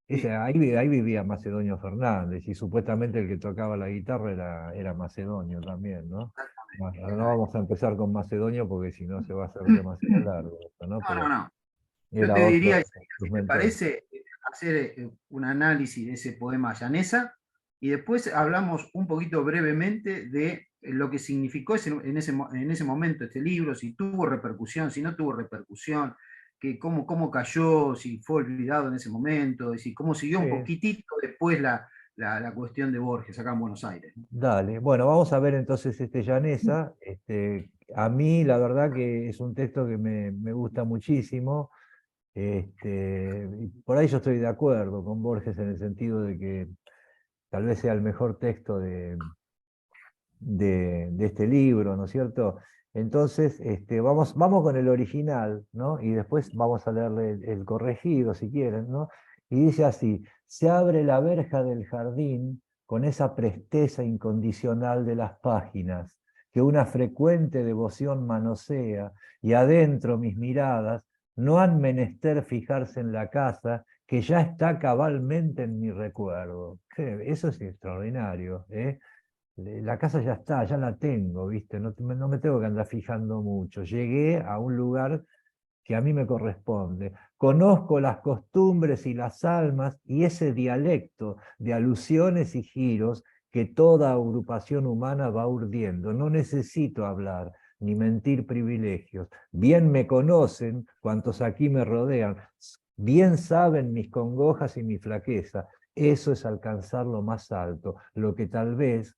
Sí, ahí vivía Macedonio Fernández, y supuestamente el que tocaba la guitarra era Macedonio también, ¿no? Bueno, no vamos a empezar con Macedonio porque si no se va a hacer demasiado largo esto, ¿no? no, no, Pero no. Yo era te diría, otro si te instrumental. parece, hacer un análisis de ese poema Llanesa y después hablamos un poquito brevemente de lo que significó en ese momento este libro, si tuvo repercusión, si no tuvo repercusión, cómo cayó, si fue olvidado en ese momento, y cómo siguió un Sí. poquitito después la cuestión de Borges acá en Buenos Aires. Dale, bueno, vamos a ver entonces Llanesa. A mí la verdad que es un texto que me gusta muchísimo. Y por ahí yo estoy de acuerdo con Borges en el sentido de que tal vez sea el mejor texto de este libro, ¿no es cierto? Entonces, vamos con el original, ¿no? Y después vamos a leerle el corregido, si quieren, ¿no? Y dice así: se abre la verja del jardín con esa presteza incondicional de las páginas, que una frecuente devoción manosea, y adentro mis miradas no han menester fijarse en la casa, que ya está cabalmente en mi recuerdo. Eso es extraordinario, ¿eh? La casa ya está, ya la tengo, ¿viste? No me tengo que andar fijando mucho. Llegué a un lugar que a mí me corresponde. Conozco las costumbres y las almas y ese dialecto de alusiones y giros que toda agrupación humana va urdiendo. No necesito hablar ni mentir privilegios. Bien me conocen cuantos aquí me rodean. Bien saben mis congojas y mi flaqueza. Eso es alcanzar lo más alto, lo que tal vez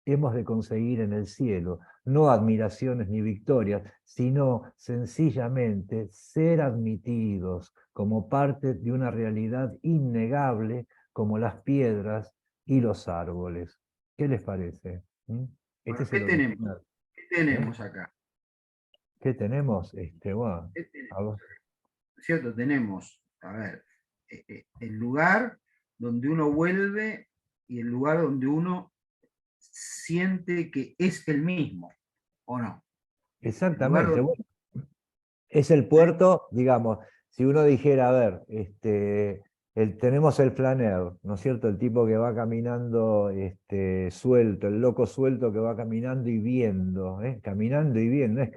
hemos de conseguir en el cielo, no admiraciones ni victorias, sino sencillamente ser admitidos como parte de una realidad innegable como las piedras y los árboles. ¿Qué les parece? Este Bueno, es el original. ¿qué ¿Eh? tenemos acá? ¿Qué tenemos? Bueno, ¿Qué tenemos? a ver. ¿Cierto? Tenemos, a ver, el lugar donde uno vuelve y el lugar donde uno siente que es el mismo, ¿o no? El lugar Exactamente. donde... Bueno, es el puerto, digamos, si uno dijera, a ver, tenemos el flaneur, ¿no es cierto? El tipo que va caminando suelto, el loco suelto que va caminando y viendo, ¿eh? Caminando y viendo, no es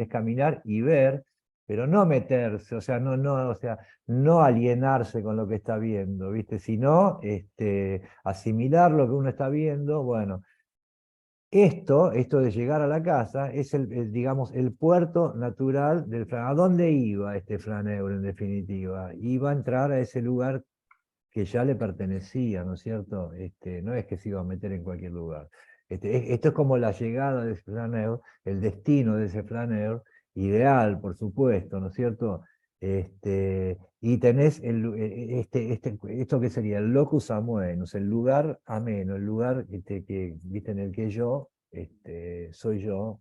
caminar y ver, pero no meterse, o sea, o sea, no alienarse con lo que está viendo, ¿viste? Sino asimilar lo que uno está viendo, bueno. Esto de llegar a la casa es digamos, el puerto natural del flaneur. ¿A dónde iba este flaneur en definitiva? Iba a entrar a ese lugar que ya le pertenecía, ¿no es cierto? No es que se iba a meter en cualquier lugar. Esto es como la llegada de ese flaneur, el destino de ese flaneur, ideal, por supuesto, ¿no es cierto? Y tenés esto que sería el locus amoenus, el lugar ameno, el lugar ¿viste? En el que yo soy yo,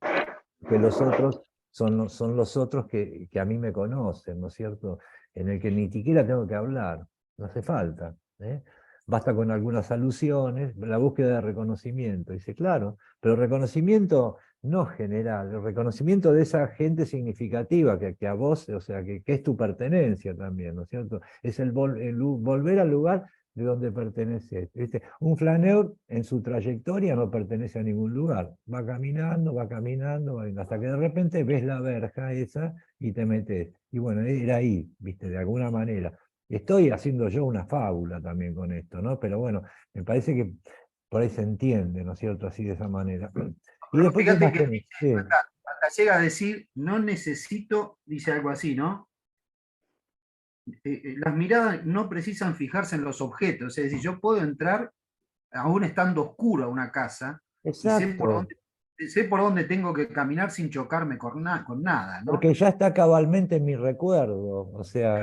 que los otros son los otros que a mí me conocen, ¿no es cierto? En el que ni siquiera tengo que hablar, no hace falta. ¿Eh? Basta con algunas alusiones, la búsqueda de reconocimiento. Dice, claro, pero reconocimiento no general, el reconocimiento de esa gente significativa que a vos, o sea, que es tu pertenencia también, ¿no es cierto? Es el volver al lugar de donde pertenece. ¿Viste? Un flaneur en su trayectoria no pertenece a ningún lugar. Va caminando, hasta que de repente ves la verja esa y te metes. Y bueno, era ahí, ¿viste? De alguna manera. Estoy haciendo yo una fábula también con esto, ¿no? Pero bueno, me parece que por ahí se entiende, ¿no es cierto? Así de esa manera. Y Pero después, ¿qué fíjate más que tenés? Sí. acá llega a decir, no necesito, dice algo así, ¿no? Las miradas no precisan fijarse en los objetos, es decir, yo puedo entrar aún estando oscuro a una casa y Exacto. sé por dónde tengo que caminar sin chocarme con nada, ¿no? Porque ya está cabalmente en mi recuerdo, o sea,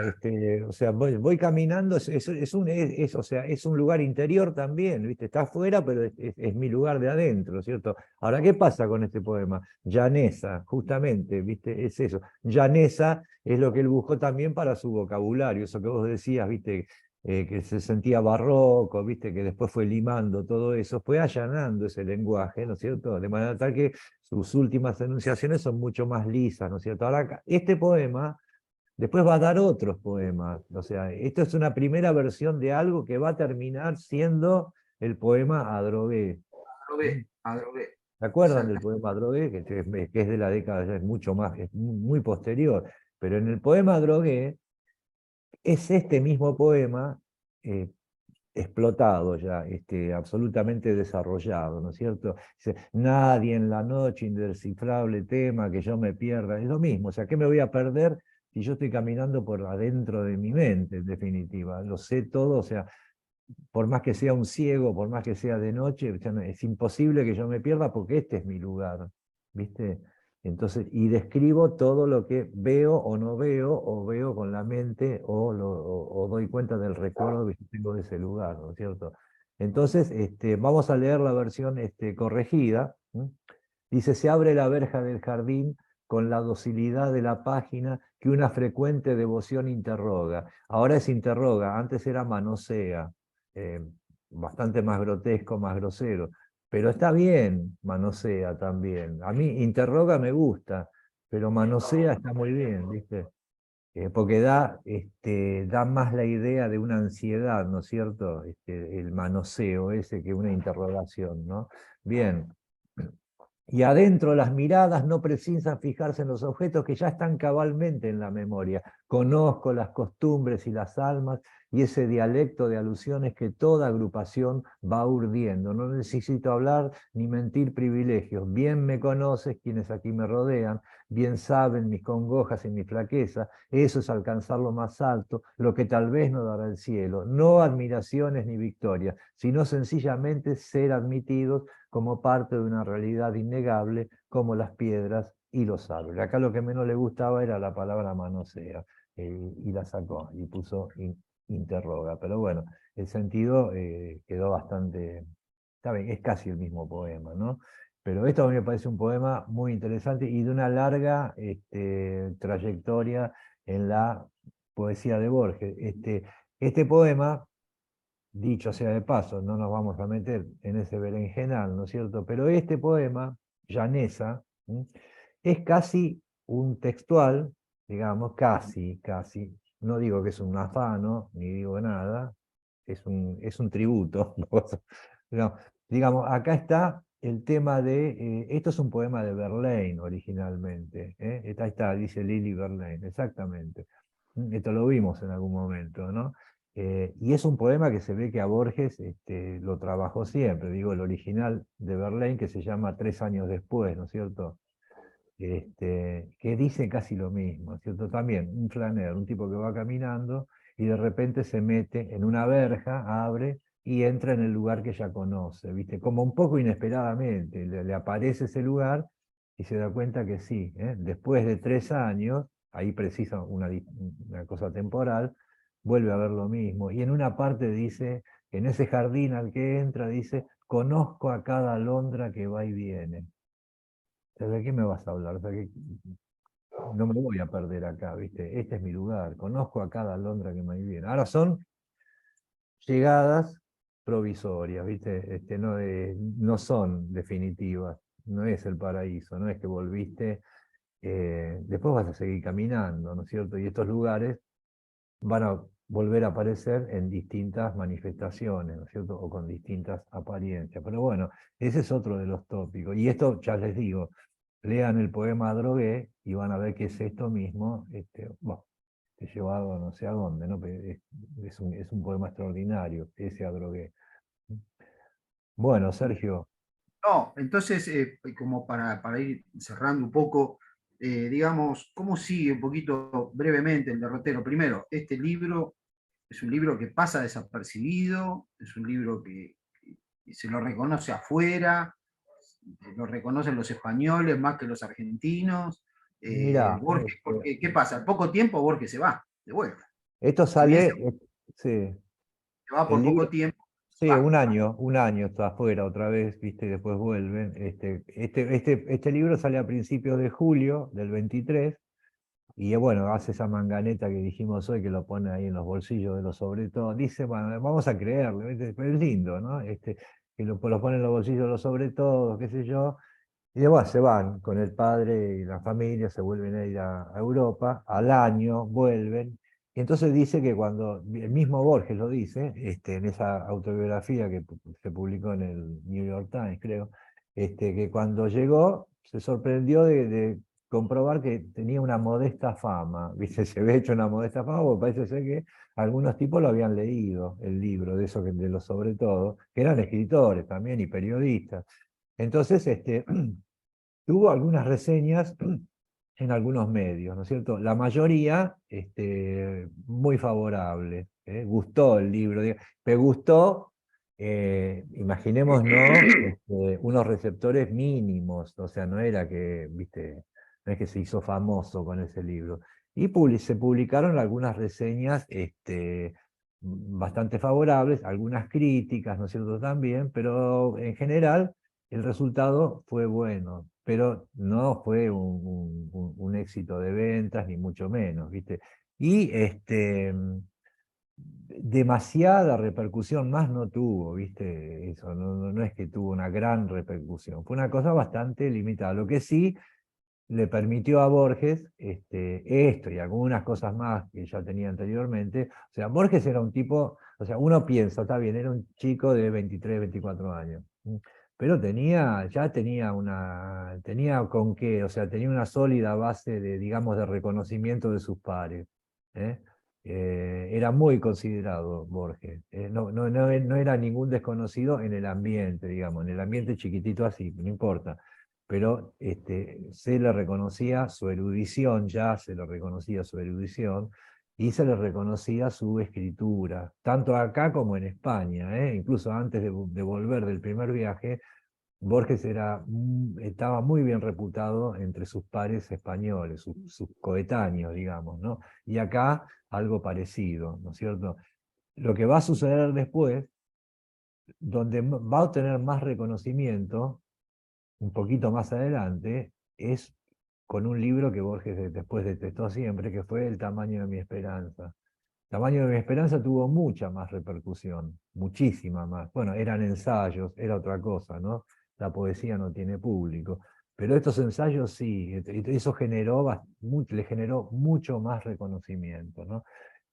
voy caminando, o sea, es un lugar interior también, ¿viste? Está afuera, pero es mi lugar de adentro, ¿cierto? Ahora, ¿qué pasa con este poema? Llaneza, justamente, ¿viste? Es eso. Llaneza es lo que él buscó también para su vocabulario, eso que vos decías, ¿viste? Que se sentía barroco, ¿viste? Que después fue limando todo eso, fue allanando ese lenguaje, ¿no es cierto? De manera tal que sus últimas enunciaciones son mucho más lisas, ¿no es cierto? Ahora, este poema después va a dar otros poemas, o sea, esto es una primera versión de algo que va a terminar siendo el poema Adrogué. Adrogué, ¿Se acuerdan del exacto. poema Adrogué? Que es de la década, ya es mucho más, es muy posterior, pero en el poema Adrogué es este mismo poema eh, explotado ya, absolutamente desarrollado, ¿no es cierto? Dice, nadie en la noche indescifrable tema que yo me pierda, es lo mismo, o sea, ¿qué me voy a perder si yo estoy caminando por adentro de mi mente, en definitiva? Lo sé todo, o sea, por más que sea un ciego, por más que sea de noche, o sea, es imposible que yo me pierda porque este es mi lugar, ¿viste? Entonces, y describo todo lo que veo o no veo, o veo con la mente, o doy cuenta del recuerdo que tengo de ese lugar, ¿no es cierto? Entonces, vamos a leer la versión corregida. ¿M? Dice, se abre la verja del jardín con la docilidad de la página que una frecuente devoción interroga. Ahora es interroga, antes era manosea, eh, bastante más grotesco, más grosero. Pero está bien, manosea también. A mí interroga me gusta, pero manosea está muy bien, ¿viste? Porque da más la idea de una ansiedad, ¿no es cierto? El manoseo ese que una interrogación, ¿no? Bien. Y adentro las miradas no precisan fijarse en los objetos que ya están cabalmente en la memoria. Conozco las costumbres y las almas y ese dialecto de alusiones que toda agrupación va urdiendo. No necesito hablar ni mentir privilegios. Bien me conoces quienes aquí me rodean, bien saben mis congojas y mi flaqueza. Eso es alcanzar lo más alto, lo que tal vez no dará el cielo. No admiraciones ni victorias, sino sencillamente ser admitidos como parte de una realidad innegable, como las piedras y los árboles. Acá lo que menos le gustaba era la palabra manosea, y la sacó, y puso interroga. Pero bueno, el sentido quedó bastante, está bien, es casi el mismo poema, ¿no? Pero esto a mí me parece un poema muy interesante y de una larga trayectoria en la poesía de Borges. Este poema, dicho sea de paso, no nos vamos a meter en ese berenjenal, ¿no es cierto? Pero este poema, Llaneza, es casi un textual, digamos, casi, no digo que es un afano, ni digo nada, es un tributo. Digamos, digamos, acá está el tema de, esto es un poema de Verlaine originalmente, ¿eh? Ahí está, dice Lili Verlaine, exactamente. Esto lo vimos en algún momento, ¿no? Y es un poema que se ve que a Borges lo trabajó siempre, digo, el original de Verlaine que se llama Tres años después, ¿no es cierto? Que dice casi lo mismo, ¿cierto? También un flaner, un tipo que va caminando y de repente se mete en una verja, abre y entra en el lugar que ya conoce, ¿viste? Como un poco inesperadamente, le aparece ese lugar y se da cuenta que sí, ¿eh? Después de 3 años, ahí precisa una cosa temporal, vuelve a ver lo mismo. Y en una parte dice, en ese jardín al que entra, dice, conozco a cada alondra que va y viene. ¿De qué me vas a hablar? O sea, que no me voy a perder acá, ¿viste? Este es mi lugar, conozco a cada alondra que me viene. Ahora son llegadas provisorias, ¿viste? No, no son definitivas, no es el paraíso, no es que volviste, después vas a seguir caminando, ¿no es cierto? Y estos lugares van a volver a aparecer en distintas manifestaciones, ¿no es cierto? O con distintas apariencias. Pero bueno, ese es otro de los tópicos. Y esto, ya les digo, lean el poema Adrogué y van a ver que es esto mismo, bueno, llevado no sé a dónde, ¿no? Pero es un poema extraordinario, ese Adrogué. Bueno, Sergio. No, entonces, como para ir cerrando un poco, digamos, ¿cómo sigue un poquito brevemente el derrotero? Primero, este libro es un libro que pasa desapercibido, es un libro que se lo reconoce afuera, lo reconocen los españoles más que los argentinos. Mirá, Borges, ¿qué pasa? Al poco tiempo Borges se va, de vuelta. esto Si bien sale, sí, se va el por poco libro, tiempo, sí, va. un año está afuera otra vez, ¿viste? Y después vuelven. Este libro sale a principios de julio del 23. Y bueno, hace esa manganeta que dijimos hoy, que lo pone ahí en los bolsillos de los sobre todo. Dice, bueno, vamos a creerle, ¿viste? Pero es lindo, ¿no? Que lo pone en los bolsillos de los sobre todo, qué sé yo. Y después se van con el padre y la familia, se vuelven a ir a Europa, al año vuelven. Y entonces dice que cuando, el mismo Borges lo dice, en esa autobiografía que se publicó en el New York Times, creo, que cuando llegó se sorprendió de comprobar que tenía una modesta fama, ¿viste? Se había hecho una modesta fama, porque parece ser que algunos tipos lo habían leído, el libro, de eso de los sobre todo, que eran escritores también y periodistas. Entonces, tuvo algunas reseñas en algunos medios, ¿no es cierto? La mayoría muy favorable. Gustó el libro, pero gustó, imaginémonos, unos receptores mínimos, o sea, no era que, viste, no es que se hizo famoso con ese libro. Y se publicaron algunas reseñas bastante favorables, algunas críticas, ¿no es cierto?, también, pero en general el resultado fue bueno, pero no fue un éxito de ventas, ni mucho menos, ¿viste? Y demasiada repercusión más no tuvo, ¿viste? Eso no es que tuvo una gran repercusión, fue una cosa bastante limitada. Lo que sí le permitió a Borges esto y algunas cosas más que ya tenía anteriormente. O sea, Borges era un tipo, o sea, uno piensa, está bien, era un chico de 23, 24 años, pero ya tenía con qué, o sea, tenía una sólida base de, digamos, de reconocimiento de sus pares. ¿eh? Era muy considerado Borges. No era ningún desconocido en el ambiente, digamos, en el ambiente chiquitito así, no importa, pero se le reconocía su erudición, ya se le reconocía su erudición, y se le reconocía su escritura, tanto acá como en España. Incluso antes de volver del primer viaje, Borges estaba muy bien reputado entre sus pares españoles, sus coetáneos, digamos, ¿no? Y acá algo parecido, ¿no es cierto? Lo que va a suceder después, donde va a obtener más reconocimiento, un poquito más adelante, es con un libro que Borges después detestó siempre, que fue El tamaño de mi esperanza. El tamaño de mi esperanza tuvo mucha más repercusión, muchísima más. Bueno, eran ensayos, era otra cosa, ¿no? La poesía no tiene público. Pero estos ensayos sí, eso le generó mucho más reconocimiento, ¿no?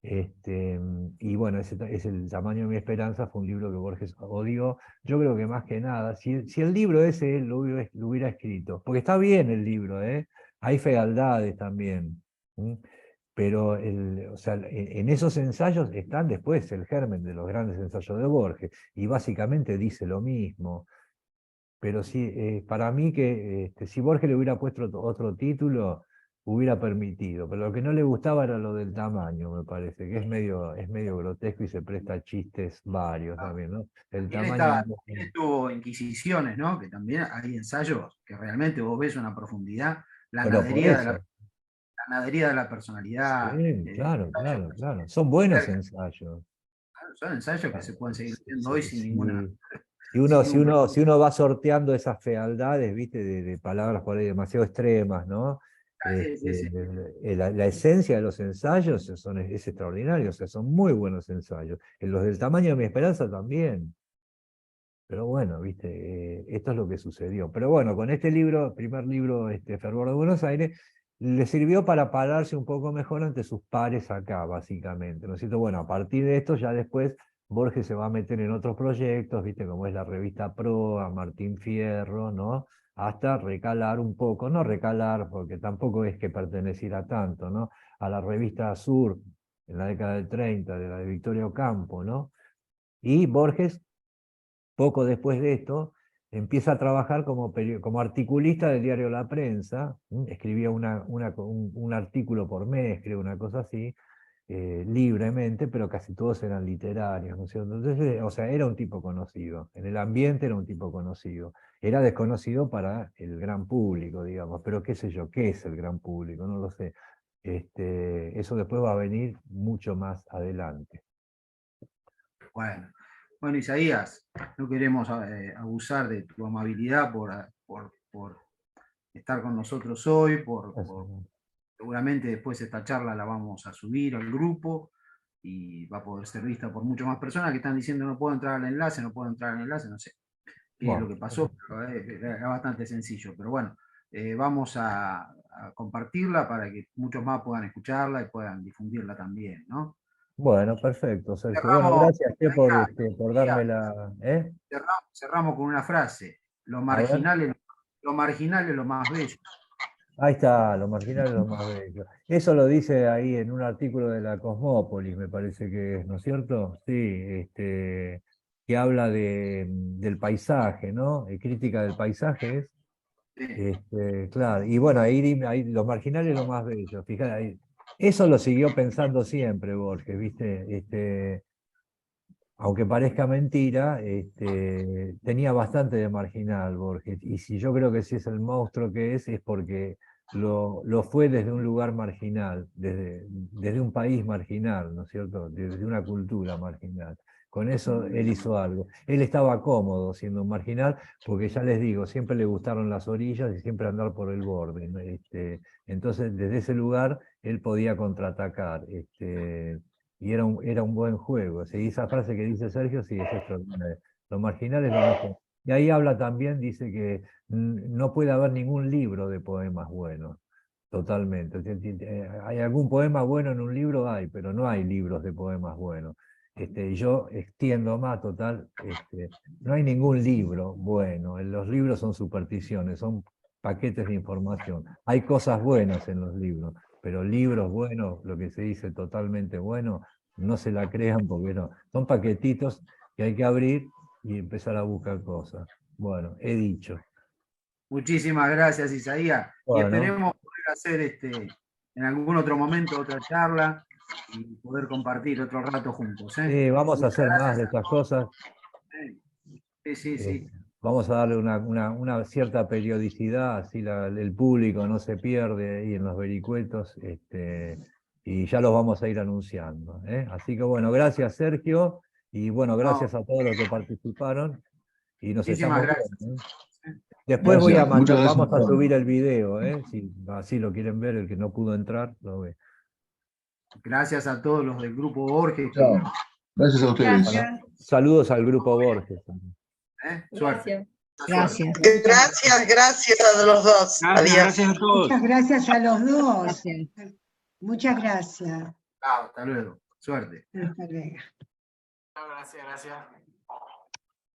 Y bueno, ese es El tamaño de mi esperanza, fue un libro que Borges odió. Yo creo que más que nada, si el libro ese él lo hubiera escrito, porque está bien el libro, hay fealdades también, ¿m? Pero o sea, en esos ensayos están después el germen de los grandes ensayos de Borges, y básicamente dice lo mismo. Pero sí, para mí que si Borges le hubiera puesto otro título, hubiera permitido, pero lo que no le gustaba era lo del tamaño, me parece, que es medio grotesco y se presta a chistes varios también, ¿no? El tamaño. También estuvo Inquisiciones, ¿no? Que también hay ensayos que realmente vos ves una profundidad, la Pero por nadería eso, la nadería de la personalidad. sí, claro, claro, claro. Son buenos ensayos. Son ensayos que se pueden seguir haciendo hoy sin ninguna. Sí. sin ningún problema. Si uno va sorteando esas fealdades, viste, de palabras por ahí demasiado extremas, ¿no? Sí, sí, sí. La esencia de los ensayos es extraordinaria, o sea, son muy buenos ensayos. Los del tamaño de mi esperanza también. Pero bueno, viste, esto es lo que sucedió. Pero bueno, con este libro, primer libro, Fervor de Buenos Aires, le sirvió para pararse un poco mejor ante sus pares acá, básicamente, ¿no es cierto? Bueno, a partir de esto ya después Borges se va a meter en otros proyectos, viste, como es la revista Proa, Martín Fierro, ¿no? Hasta recalar un poco, no recalar, porque tampoco es que perteneciera tanto, ¿no? A la revista Sur, en la década del 30, de la de Victoria Ocampo, ¿no? Y Borges, poco después de esto, empieza a trabajar como articulista del diario La Prensa, escribía un artículo por mes, creo, una cosa así, libremente, pero casi todos eran literarios, ¿no es cierto? Entonces, o sea, era un tipo conocido, en el ambiente era un tipo conocido, era desconocido para el gran público, digamos, pero qué sé yo, ¿qué es el gran público? No lo sé. Eso después va a venir mucho más adelante. Bueno, Isaías, no queremos abusar de tu amabilidad por estar con nosotros hoy, seguramente después esta charla la vamos a subir al grupo y va a poder ser vista por muchas más personas que están diciendo no puedo entrar al enlace, no puedo entrar al enlace, no sé qué es lo que pasó, pero era bastante sencillo. Pero bueno, vamos a compartirla para que muchos más puedan escucharla y puedan difundirla también, ¿no? Bueno, perfecto, Sergio. Bueno, gracias por darme la. Cerramos con una frase. Lo A ver. marginal es lo más bello. Ahí está, lo marginal es lo más bello. Eso lo dice ahí en un artículo de la Cosmópolis, me parece que es, ¿no es cierto? Sí, que habla del paisaje, ¿no? Crítica del paisaje es. Claro, y bueno, ahí lo marginal es lo más bello. Fíjate, ahí, eso lo siguió pensando siempre Borges, ¿viste? Aunque parezca mentira, tenía bastante de marginal Borges. Y si yo creo que si es el monstruo que es porque lo fue desde un lugar marginal, desde un país marginal, ¿no es cierto? Desde una cultura marginal. Con eso él hizo algo. Él estaba cómodo siendo un marginal, porque ya les digo, siempre le gustaron las orillas y siempre andar por el borde, ¿no? Entonces, desde ese lugar, él podía contraatacar. Y era un buen juego. ¿Sí? Esa frase que dice Sergio, sí, es extraordinaria. Lo marginal es lo mejor. Y ahí habla también, dice que no puede haber ningún libro de poemas buenos, totalmente. ¿Hay algún poema bueno en un libro? Hay, pero no hay libros de poemas buenos. Y yo extiendo más, total, no hay ningún libro bueno. Los libros son supersticiones, son paquetes de información. Hay cosas buenas en los libros, pero libros buenos, lo que se dice totalmente bueno, no se la crean porque no. Son paquetitos que hay que abrir y empezar a buscar cosas. Bueno, he dicho. Muchísimas gracias, Isaías. Bueno. Y esperemos poder hacer en algún otro momento otra charla y poder compartir otro rato juntos. Vamos a hacer más de estas cosas. Sí. Vamos a darle una cierta periodicidad, así el público no se pierde ahí en los vericuetos, y ya los vamos a ir anunciando. Así que bueno, gracias Sergio, y bueno, gracias a todos los que participaron, y nos estamos viendo. Después vamos a subir el video, si así lo quieren ver, el que no pudo entrar, lo ve. Gracias a todos los del grupo Borges. Gracias a ustedes. Bueno, saludos al grupo Borges. Suerte. Gracias. Gracias a los dos. Adiós. Gracias a todos. Muchas gracias a los dos. Muchas gracias. Hasta luego. Suerte. Hasta luego. Gracias, gracias.